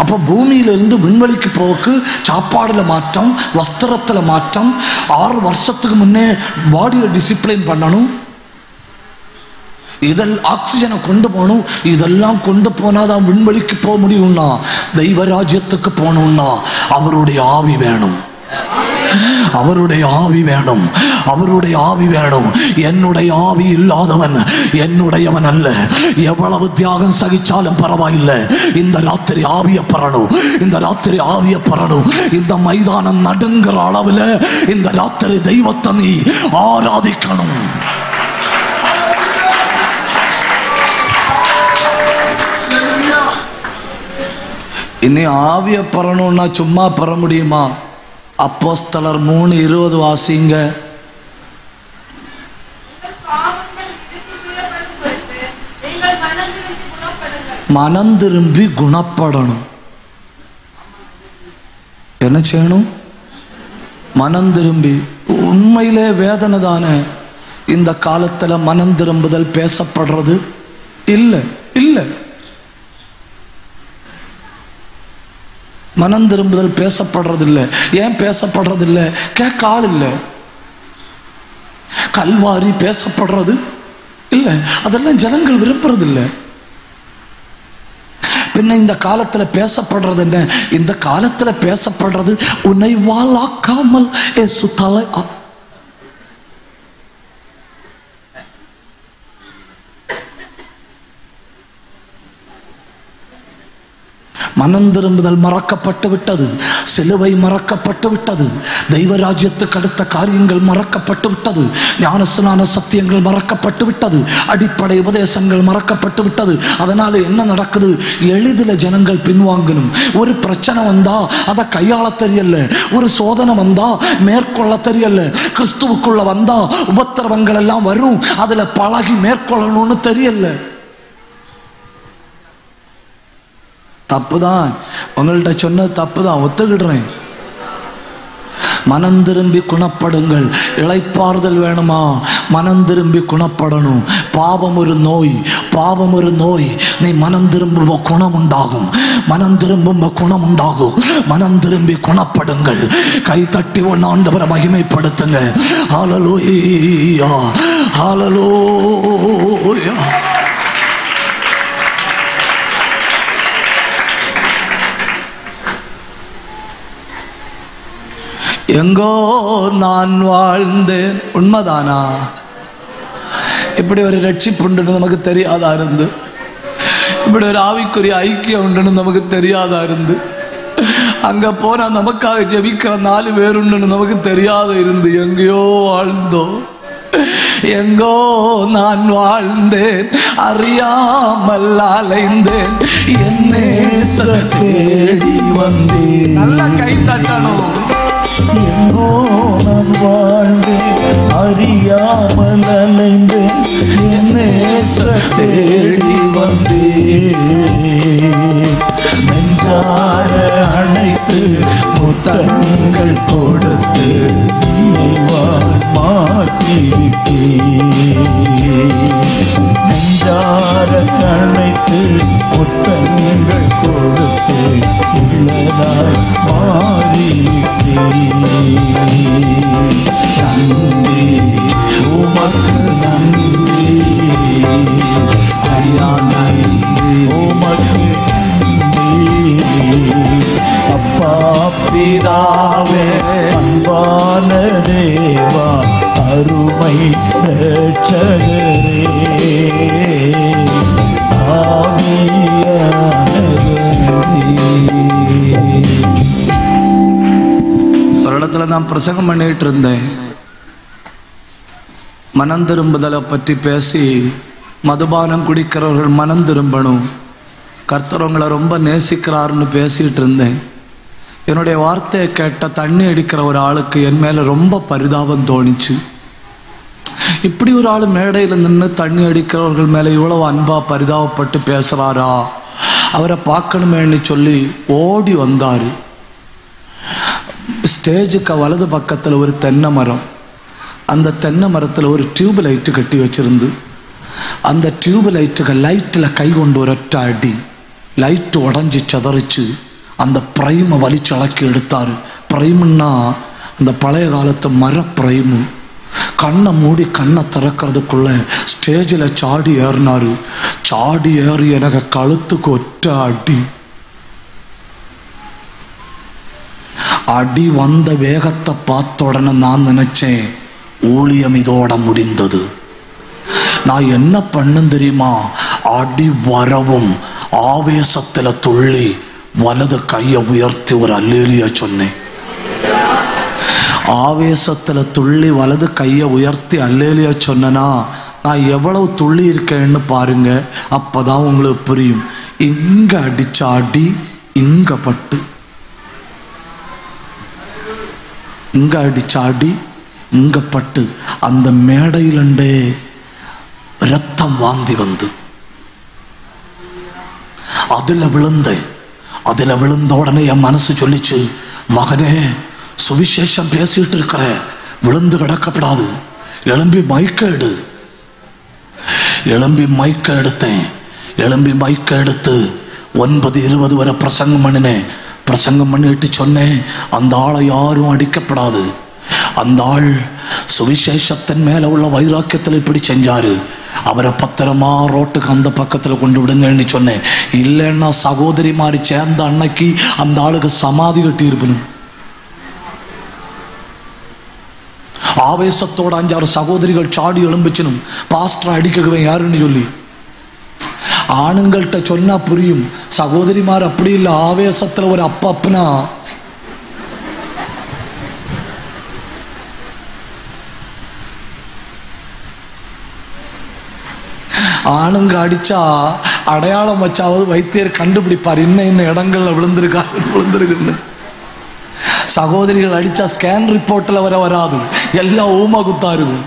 அப்போ பூமியிலிருந்து விண்வெளிக்கு போக்கு சாப்பாடுல மாற்றம், வஸ்திரத்துல மாற்றம். 6 வருஷத்துக்கு முன்னே பாடியை டிசிப்ளின் பண்ணணும், இதெல்லாம் ஆக்சிஜனை கொண்டு போகணும். இதெல்லாம் கொண்டு போனாதான் விண்வெளிக்கு போக முடியும்னா, தெய்வ ராஜ்யத்துக்கு போகணும்னா அவருடைய ஆவி வேணும், அவருடைய ஆவி வேணும், அவருடைய ஆவி வேணும். என்னுடைய ஆவி இல்லாதவன் என்னுடையவன் அல்ல. எவ்வளவு தியாகம் சகிச்சாலும் பரவாயில்லை, இந்த ராத்திரி ஆவிய பெறணும், இந்த ராத்திரி ஆவிய பெறணும். இந்த மைதானம் நடுங்கிற அளவில் இந்த ராத்திரி தெய்வத்தை நீ ஆராதிக்கணும். இனி ஆவிய பெறணும்னா சும்மா பெற முடியுமா? அப்போஸ்தலர் 3:20 வாசிங்க. மனம் திரும்பி குணப்படணும். என்ன செய்யணும்? மனம் திரும்பி. உண்மையிலே வேதனை தானே இந்த காலத்துல மனம் திரும்புதல் பேசப்படுறது இல்லை. இல்லை, மனம் திரும்புதல் பேசப்படுறது இல்லை. ஏன் பேசப்படுறது இல்லை? கேட்க ஆள் இல்லை. கல்வாரி பேசப்படுறது இல்லை, அதெல்லாம் ஜனங்கள் விரும்புறது இல்லை. பின்ன இந்த காலத்துல பேசப்படுறது என்ன? இந்த காலத்துல பேசப்படுறது உன்னை வாழாக்காமல் ஏசு தலை. மனம் திரும்புதல் மறக்கப்பட்டு விட்டது, சிலுவை மறக்கப்பட்டு விட்டது, தெய்வ ராஜ்யத்துக்கு அடுத்த காரியங்கள் மறக்கப்பட்டு விட்டது, ஞானஸ்நான சத்தியங்கள் மறக்கப்பட்டு விட்டது, அடிப்படை உபதேசங்கள் மறக்கப்பட்டு விட்டது. அதனால என்ன நடக்குது? எளிதில் ஜனங்கள் பின்வாங்கணும். ஒரு பிரச்சனை வந்தா அதை கையாள தெரியல, ஒரு சோதனை வந்தா மேற்கொள்ள தெரியல, கிறிஸ்துவுக்குள்ள வந்தா உபத்திரவங்கள் எல்லாம் வரும், அதுல பழகி மேற்கொள்ளணும்னு தெரியல. தப்புதான், உங்கள்கிட்ட சொன்னது தப்புதான், ஒத்துக்கிடுறேன். மனம் திரும்பி குணப்படுங்கள். இளைப்பாறுதல் வேணுமா? மனம் திரும்பி குணப்படணும். பாவம் ஒரு நோய், பாவம் ஒரு நோய். நீ மனம் திரும்ப குணம் உண்டாகும், மனம் திரும்ப குணம் உண்டாகும். மனம் திரும்பி குணப்படுங்கள். கை தட்டி ஒன்று ஆண்டவரை மகிமைப்படுத்துங்க. ஹல்லேலூயா, ஹல்லேலூயா. எங்கோ நான் வாழ்ந்தேன். உண்மைதானா? இப்படி ஒரு ரட்சிப்பு உண்டுன்னு நமக்கு தெரியாதா இருந்து, இப்படி ஒரு ஆவிக்குரிய ஐக்கியம் உண்டுன்னு நமக்கு தெரியாதா இருந்து, அங்க போனா நமக்காக ஜெபிக்கிற 4 பேர் உண்டுன்னு நமக்கு தெரியாத இருந்து எங்கேயோ வாழ்ந்தோம். எங்கோ நான் வாழ்ந்தேன், அறியாமல் அலைந்தேன், என்னே தேடி வந்தேன். நல்லா கை தட்டணும். எங்கோ நான் வாழ்ந்தேன், அறியாமல் அலைந்தேன், என்னே தேடி வந்தேன். நெஞ்சார அணைத்து முத்தங்கள் கொடுத்து மாற்றிவிட்டேன். நெஞ்சார அணைத்து முத்தங்கள் கொடுத்து உள்ளதாய் மாறிவிட்டேன். நன்றி உமக்கு நன்றி, ஐயா நன்றி உமக்கு அப்பா பிதாவே, அன்பான தேவா, அருமை ரட்சகரே, ஒரு இடத்துல நான் பிரசங்கம் பண்ணிட்டு இருந்தேன். மனம் திரும்புதலை பற்றி பேசி, மதுபானம் குடிக்கிறவர்கள் மனம் திரும்பணும், கர்த்தர் உங்களை ரொம்ப நேசிக்கிறாருன்னு பேசிட்டு இருந்தேன். என்னுடைய வார்த்தையை கேட்ட தண்ணி அடிக்கிற ஒரு ஆளுக்கு என் மேல ரொம்ப பரிதாபம் தோணிச்சு. இப்படி ஒரு ஆள் மேடையில் நின்று தண்ணி அடிக்கிறவர்கள் மேல இவ்வளவு அன்பா பரிதாபப்பட்டு பேசுறாரா, அவரை பார்க்கணுமேன்னு சொல்லி ஓடி வந்தாரு. ஸ்டேஜுக்கு வலது பக்கத்தில் ஒரு தென்னை மரம். அந்த தென்னை மரத்தில் ஒரு டியூப் லைட்டு கட்டி வச்சிருந்து அந்த டியூப் லைட்டில் கை கொண்டு ஒரொற்ற அடி, லைட்டு உடஞ்சி சதறிச்சு. அந்த பிரைமை வலிச்சளக்கி எடுத்தார். பிரைமுன்னா அந்த பழைய காலத்து மர பிரைமு. கண்ணை மூடி கண்ணை திறக்கிறதுக்குள்ள ஸ்டேஜில் சாடி ஏறினாரு. சாடி ஏறி எனக்கு கழுத்துக்கு ஒற்ற அடி. அடி வந்த வேகத்தை பார்த்த உடனே நான் நினைச்சேன், ஊழியம் இதோட முடிந்தது. நான் என்ன பண்ண தெரியுமா? அடி வரவும் ஆவேசத்தில் துள்ளி வலது கையை உயர்த்தி ஒரு அல்லேலியா சொன்னேன். ஆவேசத்தில் துள்ளி வலது கையை உயர்த்தி அல்லேலியா சொன்னா நான் எவ்வளவு துள்ளி இருக்கேன்னு பாருங்க. அப்பதான் உங்களுக்கு புரியும். இங்க அடிச்ச அடி இங்க பட்டு, இங்க அடிச்ச அடி இங்க பட்டு அந்த மேடையிலண்டே ரத்தம் வாந்தி வந்து அதுல விழுந்தேன். அதுல விழுந்த உடனே என் மனசு சொல்லிச்சு, மகனே சுவிசேஷம் பேசிட்டு இருக்கிற, விழுந்து கிடக்கப்படாது, எழும்பி மைக்க எடு. எழும்பி மைக்க எடுத்தேன். எழும்பி மைக்க எடுத்து 9:20 வரை பிரசங்கம் பண்ணினேன். பிரசங்கம் பண்ணிட்டு சொன்னேன், அந்த ஆளை யாரும் அடிக்கப்படாது. அந்த ஆள் சுவிசேஷத்தின் மேல உள்ள வைராக்கியத்தில் இப்படி செஞ்சாரு. அவரை பத்திரமா ரோட்டுக்கு அந்த பக்கத்தில் கொண்டு விடுங்கன்னு சொன்னேன். இல்லைன்னா சகோதரி மாதிரி சேர்ந்த அன்னைக்கு அந்த ஆளுக்கு சமாதி கட்டி இருப்பணும். ஆவேசத்தோட 5-6 சகோதரிகள் சாடி எழும்பிச்சனும். பாஸ்டர் அடிக்கவே யாருன்னு சொல்லி ஆணுங்கள்கிட்ட சொன்னா புரியும். சகோதரிமார் அப்படி இல்லை. ஆவேசத்துல ஒரு அப்பனா ஆணுங்க அடிச்சா அடையாளம் வச்சாவது வைத்தியர் கண்டுபிடிப்பார், இன்ன இடங்கள்ல விழுந்திருக்குன்னு. சகோதரிகள் அடிச்சா ஸ்கேன் ரிப்போர்ட்ல வராது, எல்லாம் ஊமா குத்தா இருக்கும்.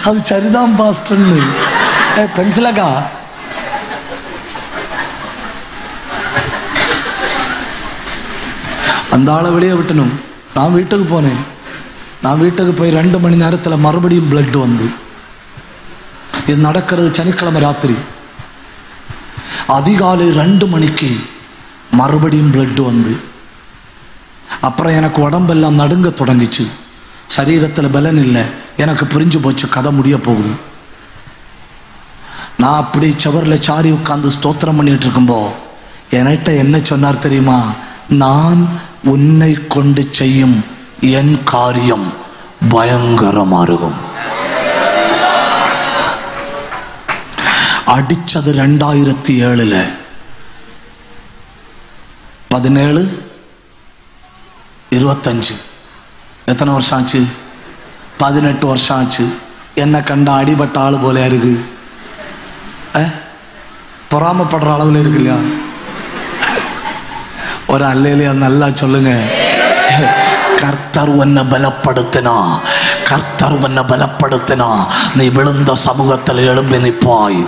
அது சரிதான் பாஸ்டர்னு பென்சிலக்கா. அந்த ஆளை வெளியே விட்டணும். நான் வீட்டுக்கு போனேன். நான் வீட்டுக்கு போய் 2 மணி நேரத்தில் மறுபடியும் பிளட் வந்து. இது நடக்கிறது சனிக்கிழமை ராத்திரி. அதிகாலை 2 மணிக்கு மறுபடியும் பிளட் வந்து, அப்புறம் எனக்கு உடம்பெல்லாம் நடுங்க தொடங்கிச்சு. சரீரத்தில் பலன் இல்லை. எனக்கு புரிஞ்சு போச்சு, கதை முடிய போகுது. நான் அப்படி சவரில் சாரி உட்கார்ந்து ஸ்தோத்திரம் பண்ணிட்டு இருக்கும்போ என்கிட்ட என்ன சொன்னார் தெரியுமா? நான் உன்னை கொண்டு செய்யும் என் காரியம் பயங்கரமா இருக்கும். அடிச்சது 2007. 17, 25 எத்தனை வருஷம் ஆச்சு? 18 வருஷம் ஆச்சு. என்ன கண்ட அடிபட்ட ஆளு போல இருக்கு. பொறாமப்படுற அளவில் இருக்கு இல்லையா? ஒரு அல்லேலியா நல்லா சொல்லுங்க. கர்த்தர் உன்னை பலப்படுத்தினா, கர்த்தர் உன்னை பலப்படுத்தினா நீ விழுந்த சமூகத்தில் எழும்பி நிற்பாய்.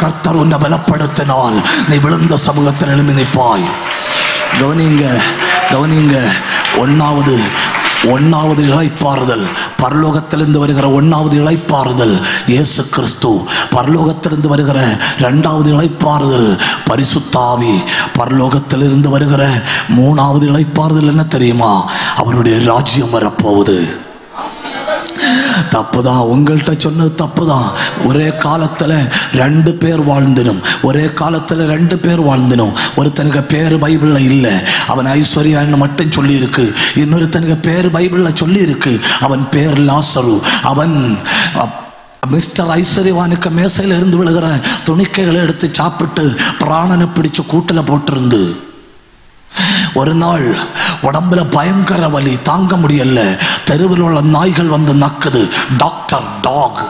கர்த்தர் உன்னை பலப்படுத்தினால் நீ விழுந்த சமூகத்தில் எழும்பி நிற்பாய். கவனிங்க கவனிங்க. ஒன்னாவது இளைப்பாறுதல், பரலோகத்திலிருந்து வருகிற 1வது இளைப்பாறுதல் இயேசு கிறிஸ்து. பரலோகத்திலிருந்து வருகிற 2வது இளைப்பாறுதல் பரிசுத்த ஆவி. பரலோகத்திலிருந்து வருகிற 3வது இளைப்பாறுதல் என்ன தெரியுமா? அவருடைய ராஜ்யம் வரப்போகுது. தப்புதான், உங்கள்கிட்ட சொன்னது தப்புதான். ஒரே காலத்தில் 2 பேர் வாழ்ந்தினும், ஒரே காலத்தில் 2 பேர் வாழ்ந்தினும். ஒருத்தனுக்கு பேர் பைபிள்ல இல்லை, அவன் ஐஸ்வர்யான்னு மட்டும் சொல்லி இருக்கு. இன்னொருத்தனுக்கு பேர் பைபிள்ல சொல்லி இருக்கு, அவன் பேர் லாசரு. அவன் மிஸ்டர் ஐஸ்வர்யவானுக்கு மேசையில் இருந்து விழுகிற துணிக்கைகளை எடுத்து சாப்பிட்டு பிராணனை பிடிச்சு கூட்டில் போட்டிருந்து ஒரு நாள் உடம்புல பயங்கர வலி, தாங்க முடியல. தெருவில் உள்ள நாய்கள் வந்து நக்குது. Doctor talk.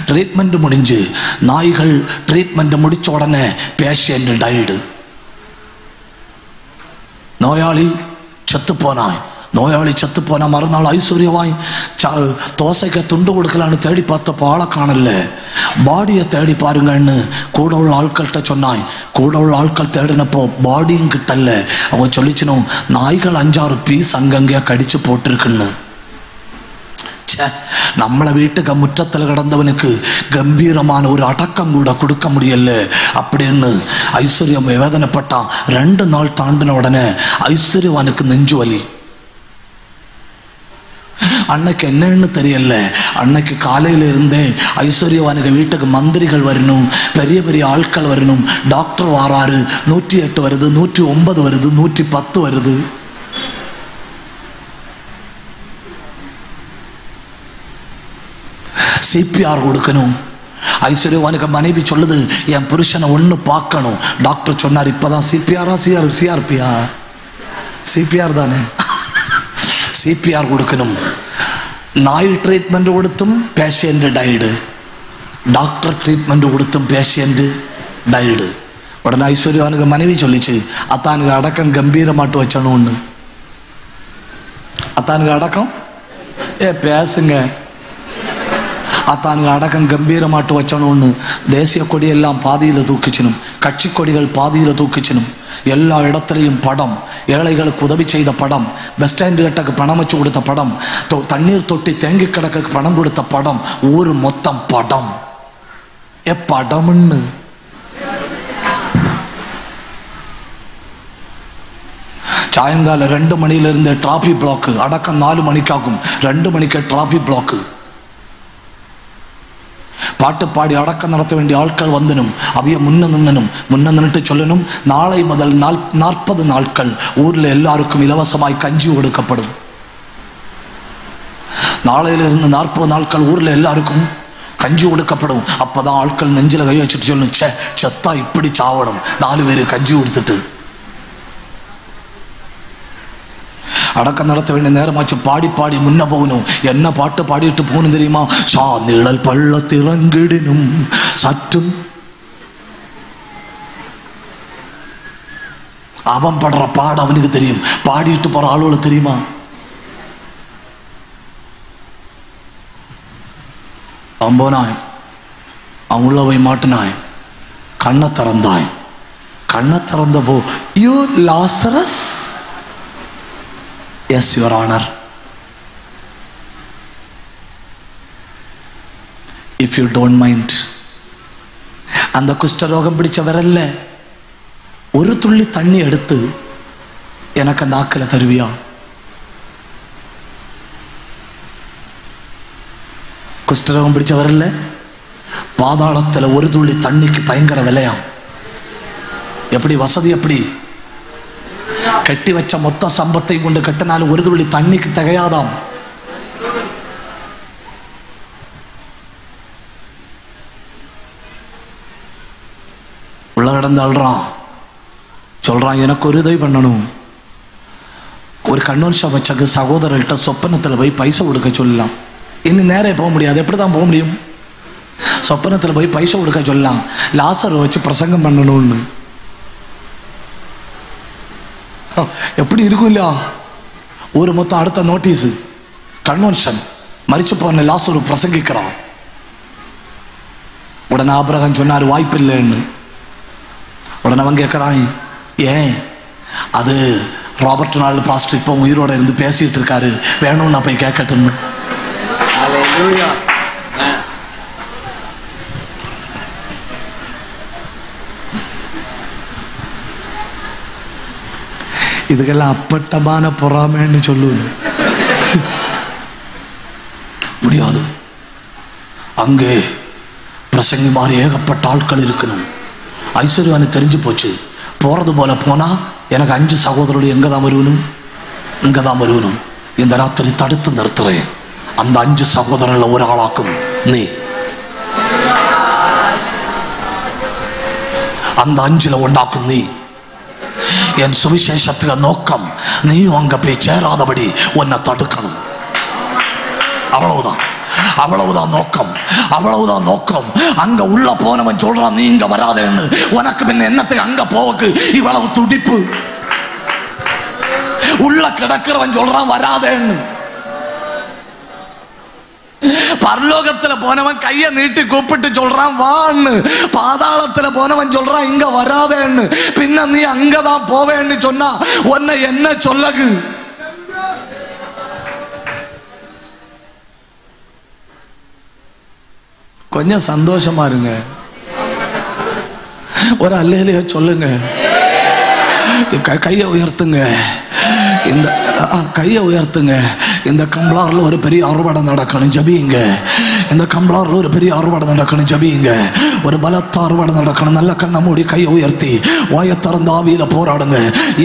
ட்ரீட்மெண்ட் முடிஞ்சு, நாய்கள் ட்ரீட்மெண்ட் முடிச்ச உடனே பேஷண்ட் டைடு. நோயாளி செத்து போனாய். நோயாளி செத்து போன மறுநாள் ஐஸ்வர்யவாய் தோசைக்கு துண்டு கொடுக்கலான்னு தேடி பார்த்தப்போ ஆளை காணல. பாடியை தேடி பாருங்கன்னு கூட உள்ள ஆட்கள்கிட்ட சொன்னாய். கூட உள்ள ஆட்கள் தேடினப்போ பாடியும் கிட்டல்ல. அவங்க சொல்லிச்சினோம், நாய்கள் 5-6 பீஸ் அங்கங்கேயா கடிச்சு போட்டிருக்குன்னு. நம்மளை வீட்டுக்கு முற்றத்தில் கிடந்தவனுக்கு கம்பீரமான ஒரு அடக்கம் கூட கொடுக்க முடியல அப்படின்னு ஐஸ்வர்யம் வேதனைப்பட்டான். 2 நாள் தாண்டின உடனே ஐஸ்வர்யவானுக்கு நெஞ்சு வலி. அன்னைக்கு என்னன்னு தெரியல. அன்னைக்கு காலையில இருந்தே ஐஸ்வர்யவானுக்கு வீட்டுக்கு மந்திரிகள் வரணும், பெரிய பெரிய ஆட்கள் வரணும். டாக்டர் வாராரு. 108 வருது, 109 வருது, 110 வருது. சிபிஆர் கொடுக்கணும். ஐஸ்வர்யவானுக்கு மனைவி சொல்லுது, என் புருஷனை ஒன்று பார்க்கணும். டாக்டர் சொன்னார், இப்போதான் சிபிஆரா சிஆர்பியா? சிபிஆர் தானே. சிபிஆர் கொடுக்கணும். நாய் ட்ரீட்மெண்ட் கொடுத்தும் பேஷண்ட் டைடு, டாக்டர் ட்ரீட்மெண்ட் கொடுத்தும் பேஷண்ட் டைடு. உடனே ஐஸ்வர்யவானுக்கு மனைவி சொல்லிச்சு, அத்தானுக்கு அடக்கம் கம்பீரமாட்டு வச்சணும். அத்தானுக்கு அடக்கம் பேசுங்க, அத்தானுக்கு அடக்கம் கம்பீரமாட்டு வச்சணும்னு தேசிய கொடியெல்லாம் பாதியில் தூக்கிச்சினும், கட்சி கொடிகள் பாதியில் தூக்கிச்சினும். எல்லா இடத்துலையும் படம், ஏழைகளுக்கு உதவி செய்த படம், பஸ் ஸ்டாண்டு கட்டக்கு பணம் வச்சு கொடுத்த படம், தண்ணீர் தொட்டி தேங்கி கிடக்கு பணம் கொடுத்த படம், ஊர் மொத்தம் படம். படம்னு சாயங்காலம் 2 மணியிலிருந்து டிராபிக் பிளாக்கு. அடக்கம் 4 மணிக்காகும். 2 மணிக்கு டிராபிக் பிளாக்கு. பாட்டு பாடி அடக்கம் நடத்த வேண்டிய ஆட்கள் வந்தனும். அவைய முன்ன நின்னுட்டு சொல்லணும், நாளை முதல் 40 நாட்கள் ஊர்ல எல்லாருக்கும் இலவசமாய் கஞ்சி கொடுக்கப்படும். நாளையிலிருந்து 40 நாட்கள் ஊர்ல எல்லாருக்கும் கஞ்சி கொடுக்கப்படும். அப்பதான் ஆட்கள் நெஞ்சில கை வச்சுட்டு சொல்லணும், செத்தா இப்படி சாவணும், 4 பேரு கஞ்சி கொடுத்துட்டு. அடக்கம் நடத்த வேண்டிய நேரமாச்சு. பாடி பாடி முன்ன போகணும். என்ன பாட்டு பாடிட்டு போகணும் தெரியுமா? சாநிழல் பள்ளத்திறங்கிடினும் சற்றும். அவன் படுற பாடு அவனுக்கு தெரியும், பாடிட்டு போற ஆளோட தெரியுமா? அவன் போனாய், அவன் உள்ள போய் மாட்டினாய், கண்ணை திறந்தாய். கண்ணை திறந்த போ, you Lazarus. Yes, Your Honor. If you don't mind. அந்த குஷ்டரோகம் பிடிச்ச விரல்ல ஒரு துள்ளி தண்ணி எடுத்து எனக்கு நாக்கில தருவியா? குஷ்டரோகம் பிடிச்ச விரல்ல பாதாளத்துல ஒரு துள்ளி தண்ணிக்கு பயங்கர விலையாம். எப்படி வசதி? எப்படி கட்டி வச்ச மொத்த சம்பத்தை கொண்டு கட்டினாலும் ஒரு துளி தண்ணிக்கு திகையாதாம். உள்ள கிடந்து அழுறான். சொல்றான், எனக்கு ஒரு உதவி பண்ணணும். ஒரு கன்வென்ஷன் வச்சக்கு சகோதரர்கிட்ட சொப்பனத்தில் போய் பைசா கொடுக்க சொல்லலாம். இன்னும் நேரே போக முடியாது, எப்படிதான் போக முடியும்? சொப்பனத்தில் போய் பைசா கொடுக்க சொல்லலாம். லாசரை வச்சு பிரசங்கம் பண்ணணும்னு. எப்படி இருக்கும் இல்லையா? ஒரு மொத்தம் அடுத்த நோட்டீஸ் கன்வென்ஷன், மரிச்சு போன லாசரு பிரசங்கிக்கிறான். உடனே ஆபிரகாம் சொன்னார், வாய்ப்பு இல்லைன்னு. உடனே அவன் கேட்கிறான், ஏன்? அது ராபர்ட் நாள் பாஸ்டர் இப்போ உயிரோட இருந்து பேசிட்டு இருக்காரு, வேணும்னு நான் போய் கேட்கட்டும்னு. இதுக்கெல்லாம் அப்பட்டமான பொறாமைன்னு சொல்லுவது முடியாது. அங்கே பிரசங்கி மாதிரி ஏகப்பட்ட ஆட்கள் இருக்கணும். ஐஸ்வர்யானு தெரிஞ்சு போச்சு. போறது போல போனா எனக்கு 5 சகோதரர்கள் எங்கதான் வருவனும், இங்கதான் வருவனும். இந்த ராத்திரி தடுத்து நிறுத்துறேன். அந்த 5 சகோதரர்கள் ஒரு ஆளாக்கும் நீ. அந்த 5ல ஒன்றாக்கும் நீ. என் சுவிசேஷத்துக்கு நோக்கம் நீ அங்க போய் சேராதபடி உன்னை தடுக்கணும். அவ்வளவுதான், அவ்வளவுதான் நோக்கம், அவ்வளவுதான் நோக்கம். அங்க உள்ள போனவன் சொல்றான், நீ இங்க வராதேன்னு. உனக்கு பின்ன என்னத்துக்கு அங்க போக்கு இவ்வளவு துடிப்பு? உள்ள கிடக்கிறவன் சொல்றான் வராதேன்னு. பரலோகத்துல போனவன் கைய நீட்டி கூப்பிட்டு சொல்றான் வான்னு. பாதாளத்துல போனவன் சொல்றான் இங்க வராதேன்னு. பின்ன நீ அங்கதான் போவேன்னு சொன்னா உன்னை என்ன சொல்லகு? கொஞ்சம் சந்தோஷமா இருங்க. ஒரு அல்லேலூயா சொல்லுங்க. கையை உயர்த்துங்க. இந்த கையை உயர்த்துங்க. இந்த கம்பளாரில் ஒரு பெரிய அறுவடை நடக்கணும், ஜபியுங்க. இந்த கம்பளாரில் ஒரு பெரிய அறுவடை நடக்கணும், ஜபியுங்க. ஒரு பலத்த அறுவடை நடக்கணும். நல்ல கண்ணை மூடி கையை உயர்த்தி வாயை திறந்து ஆவியில போராடுங்க.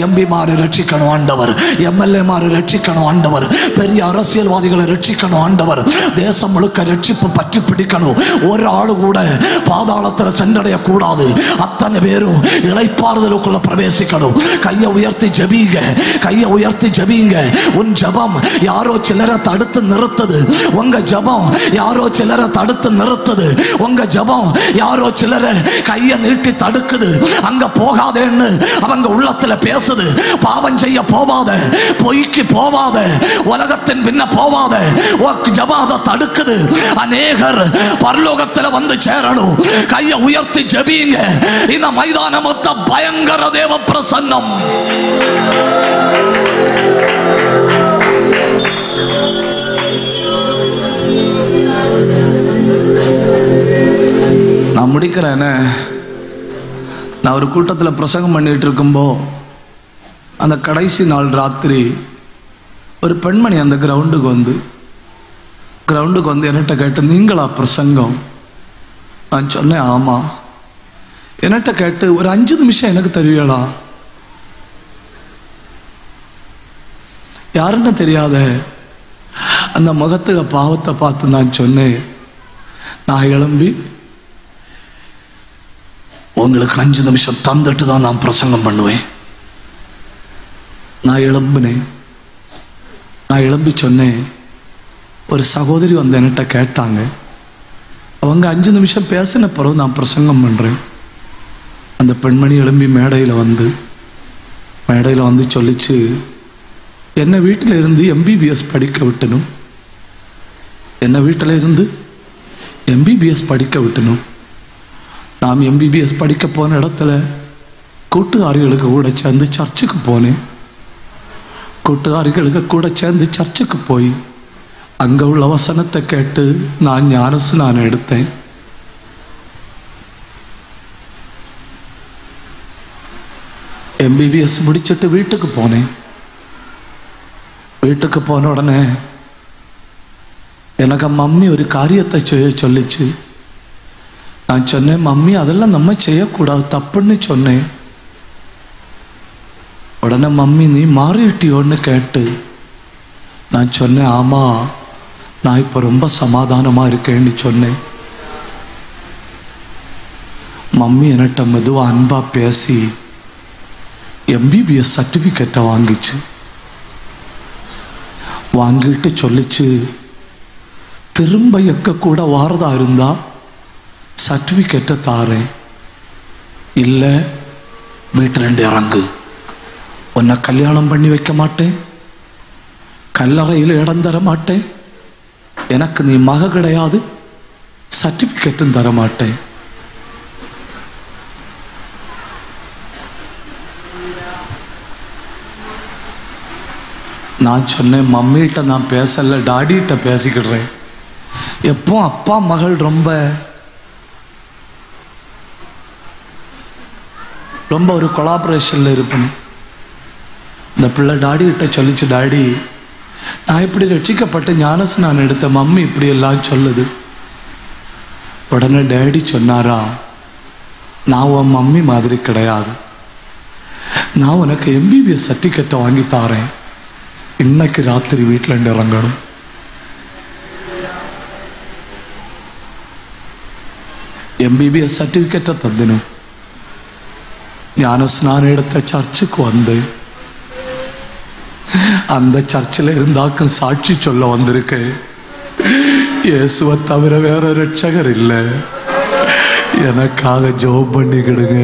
எம்பி மாறு ரட்சிக்கணும் ஆண்டவர். எம்எல்ஏ மாறு ரட்சிக்கணும் ஆண்டவர். பெரிய அரசியல்வாதிகளை ரட்சிக்கணும் ஆண்டவர். தேசம் முழுக்க ரட்சிப்பு பற்றி பிடிக்கணும். ஒரு ஆளு கூட பாதாளத்தில் சென்றடைய கூடாது. அத்தனை பேரும் இளைப்பாறுதலுக்குள்ள பிரவேசிக்கணும். கையை உயர்த்தி ஜபியுங்க. கையை உயர்த்தி ஜபியுங்க. உன் ஜபம் யாரோ சிலரை தடுத்து நிறுத்துது. உங்க ஜபம் யாரோ சிலரை தடுத்து நிறுத்துது. உங்க ஜபம் யாரோ சிலரை கையை நீட்டி தடுக்குது. அங்க போகாதேன்னு அவங்க உள்ளத்துல பேசுது. பாவம் செய்ய போவாத, பொய்க்கு போவாத, உலகத்தின் பின்ன போவாத. ஜபம் அதை தடுக்குது. அநேகர் பரலோகத்துல வந்து சேரணும். கையை உயர்த்தி ஜபியுங்க. இந்த மைதானம் மொத்த பயங்கர தேவ பிரசன்னம். நான் முடிக்கிறேன். நான் ஒரு கூட்டத்தில் பிரசங்கம் பண்ணிட்டு இருக்கும்போ அந்த கடைசி நாள் ராத்திரி ஒரு பெண்மணி அந்த கிரவுண்டுக்கு வந்து என்கிட்ட கேட்டு, நீங்களா பிரசங்கம்? நான் சொன்னேன் ஆமாம். என்கிட்ட கேட்டு, ஒரு 5 நிமிஷம் எனக்கு தெரியுங்களா? யாருன்னு தெரியாத அந்த முகத்துக்கு பாவத்தை பார்த்து நான் சொன்னேன், நான் எழும்பி உங்களுக்கு 5 நிமிஷம் தந்துட்டு தான் நான் பிரசங்கம் பண்ணுவேன். நான் எழும்பி சொன்னேன். ஒரு சகோதரி வந்து என்கிட்ட கேட்டாங்க. அவங்க 5 நிமிஷம் பேசின பிறகு நான் பிரசங்கம் பண்ணுறேன். அந்த பெண்மணி எழும்பி மேடையில் வந்து சொல்லிச்சு, என்னை வீட்டில் இருந்து எம்பிபிஎஸ் படிக்க விட்டணும். நாம் எம்பிபிஎஸ் படிக்க போன இடத்துல கூட்டுக்காரிகளுக்கு கூட சேர்ந்து சர்ச்சுக்கு போனேன். கூட்டுக்காரிகளுக்கு கூட சேர்ந்து சர்ச்சுக்கு போய் அங்கே உள்ள வசனத்தை கேட்டு நான் ஞானஸ்நானம் எடுத்தேன். எம்பிபிஎஸ் முடிச்சுட்டு வீட்டுக்கு போனேன். வீட்டுக்கு போன உடனே எனக்கு மம்மி ஒரு காரியத்தை சொல்லிச்சு. நான் சொன்னேன், மம்மி அதெல்லாம் நம்ம செய்யக்கூடாது, தப்புன்னு சொன்னேன். உடனே மம்மி நீ மாறிட்டியோன்னு கேட்டு நான் சொன்னேன், ஆமா நான் இப்போ ரொம்ப சமாதானமா இருக்கேன்னு சொன்னேன். மம்மி என்கிட்ட மெதுவா அன்பா பேசி எம்பிபிஎஸ் சர்டிபிகேட்டை வாங்கிட்டு சொல்லிச்சு, திரும்ப எங்க கூட வாரதா இருந்தா சர்டிபிகேட்டை தாரேன், இல்லை வீட்டில் இறங்கு, உன்னை கல்யாணம் பண்ணி வைக்க மாட்டேன், கல்லறையில் இடம் தர மாட்டேன், எனக்கு நீ மக கிடையாது, சர்டிபிகேட்டும் தர மாட்டேன். நான் சொன்னேன், மம்மிகிட்ட நான் பேசல, டாடிகிட்ட பேசிக்கிடுறேன். எப்போ அப்பா மகள் ரொம்ப ஒரு கொலாபரேஷன்ல இருப்பேன். இந்த பிள்ளை டாடிகிட்ட சொல்லிச்சு, டாடி நான் இப்படி ரட்சிக்கப்பட்டு ஞானஸ்நானம் எடுத்த, மம்மி இப்படி எல்லாம் சொல்லுது. உடனே டேடி சொன்னாரா, நான் உன் மம்மி மாதிரி கிடையாது, நான் உனக்கு எம்பிபிஎஸ் சர்டிபிகேட்டை வாங்கி தாரேன், இன்னைக்கு ராத்திரி வீட்டில் இருந்து இறங்கணும். எம்பிபிஎஸ் சர்டிபிகேட்டை தந்தனும் ஞானஸ்நானம் எடுத்த சர்ச்சுக்கு வந்தேன். அந்த சர்ச்சில் இருந்தாக்கும் சாட்சி சொல்ல வந்திருக்கேன். இயேசுவை தவிர வேற ரட்சகர் இல்லை, எனக்காக ஜெபம் பண்ணிக்கிடுங்க.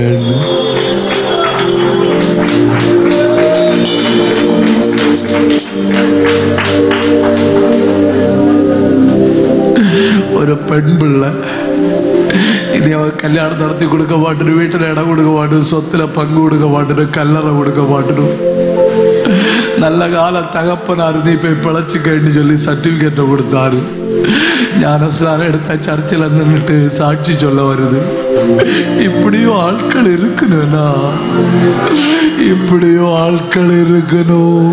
ഒരു പെൺപിള്ള ഇനി അവ കല്യാണം നടത്തി കൊടുക്കാൻ പാട്ടിന്, വീട്ടിലെ ഇടം കൊടുക്കാൻ പാട്ടിന്, സ്വത്തിലെ പങ്ക് കൊടുക്കാൻ പാട്ടിന്, കല്ലറ കൊടുക്കാൻ പാട്ടിനും நல்ல கால தகப்பனாரு நீ போய் பிழைச்சு கேட்டு சொல்லி சர்டிபிகேட்டை கொடுத்தாரு. ஞானஸ்நானம் எடுத்தா சர்ச்சில் நின்றுட்டு சாட்சி சொல்ல வருது. இப்படியும் ஆட்கள் இருக்கணும்னா, இப்படியும் ஆட்கள் இருக்கணும்.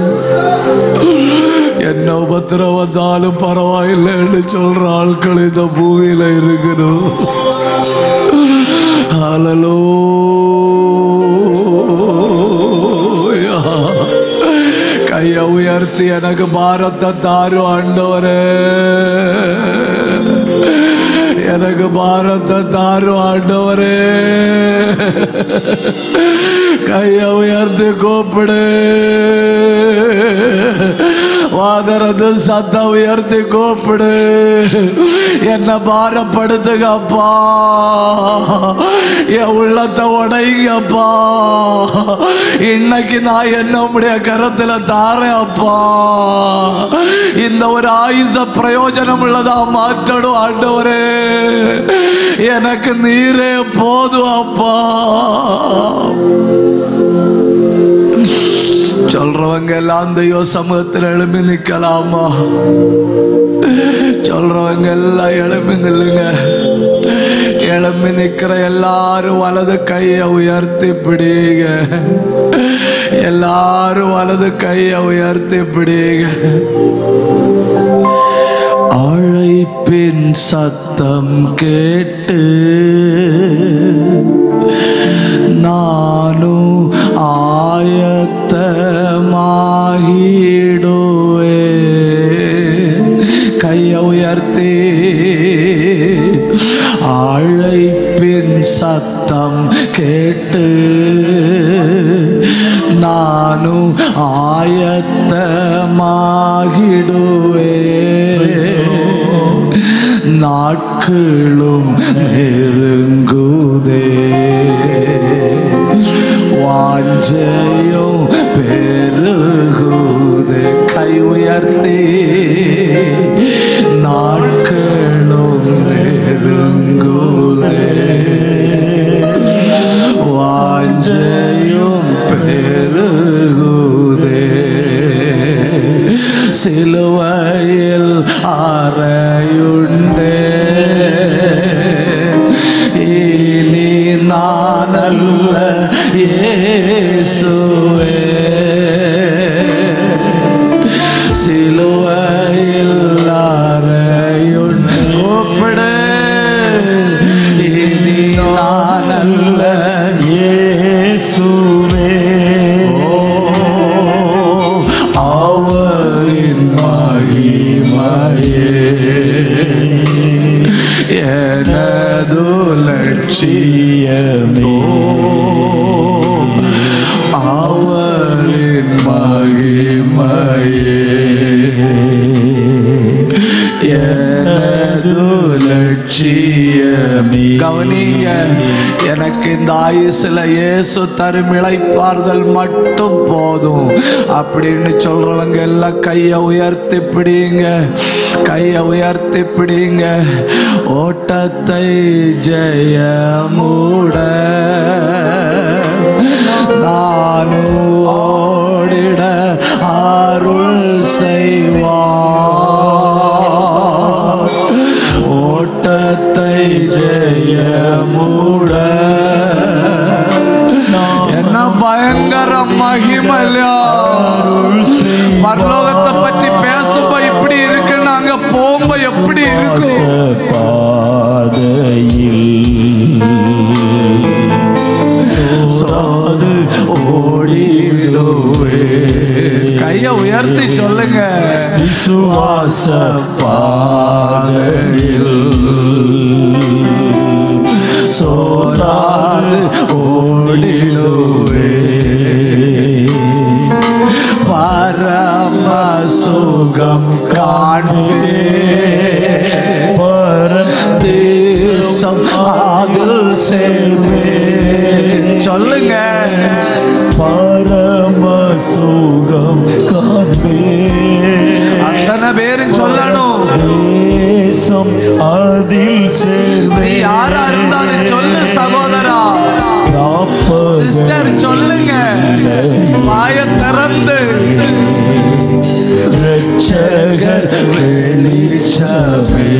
என்ன உபத்திரம் வந்தாலும் பரவாயில்லைன்னு சொல்ற ஆட்கள் இந்த பூமியில இருக்கணும். ஹல்லேலூயா. கையை உயர்த்தி எனக்கு பாரத்தை தாரும் ஆண்டவரே, எனக்கு பாரத்தை தாரும் ஆண்டவரே. கையை உயர்த்தி கூப்பிடு, வாதரது சத்தம் உயர்த்தி கூப்பிடு. என்ன பாரப்படுத்துங்கப்பா, என் உள்ளத்தை உடைங்கப்பா. இன்னைக்கு நான் என்ன உடைய கரத்துல தாரேன் அப்பா. இந்த ஒரு ஆயுச பிரயோஜனம் உள்ளதா மாற்றணும் ஆண்டவரே. எனக்கு நீரே போதும் அப்பா. சொல்றவங்க எல்லாம் தெய்வ சமூகத்தில் எழுப்பி நிக்கலாமா? சொல்றவங்க எல்லாம் எழுப்பி நில்லுங்க. எழுப்பி நிக்கிற எல்லாரும் வலது கையை உயர்த்தி பிடிங்க. எல்லாரும் வலது கையை உயர்த்தி பிடிங்க. அழைப்பின் சத்தம் கேட்டு நானும் ஆயத்தமாகிடுவே. கையை உயர்த்தி அழைப்பின் சத்தம் கேட்டு நானும் ஆயத்தமாகிடுவே. நாட்களும் நெருங்குதே, வாஞ்சையும் பெருகுதே. கை உயர்த்தி நாட்களும் நெருங்குதே, வாஞ்சையும் பெருகுதே. சிலுவையில் அறையுண்டே, இனி நான் அல்ல இயேசுவே. சிலுவையில் அறையுண்டே, கூப்பிடு. இனி நான் அல்ல இயேசுவே. அவரின் மகிமையே எனது லட்சியமே. அவரின் மகிமையே எனது லட்சியமே. கவனிங்க, எனக்கு இந்த ஆயுசுல இயேசு தரும் இளைப்பாறுதல் மட்டும் போதும் அப்படின்னு சொல்றவங்க எல்லாம் கையை உயர்த்தி பிடிங்க. கையை உயர்த்தி பிடிங்க. ஓட்டத்தை ஜெயமுட நானும் ஓடிட அருள் செய்வார். ஓட்டத்தை ஜெயமுட. என்ன பயங்கர மகிமையா. பரலோகத்தை பற்றி பேசும்போ இப்படி இருக்கு, நாங்க போகும்போ எப்படி இருக்கு. பாதையில் ஓடிடுவே. கையை உயர்த்தி சொல்லுங்க. விசுவாச பாதையில் சோராது ஓடிடுவே. பரம சுகம் காண்பே. பரதேசம் அதில் சேர்வே. சொல்லுங்க. பரம சுகம் காண்பேன். அத்தனை பேரும் சொல்லணும். தேசம் அதில் சேர்வே. நீ யாரா இருந்தாலும் சொல்லு சகோதரா, சிஸ்டர் சொல்லுங்க, வாய திறந்து. ரட்சகர் வெளிச்சமே,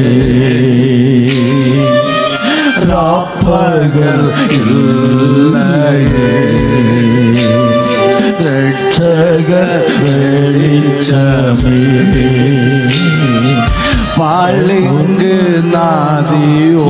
ராப்பகல் இல்லையே. ரட்சகர் வெளிச்சமே, பாலிங்கு நாதியோ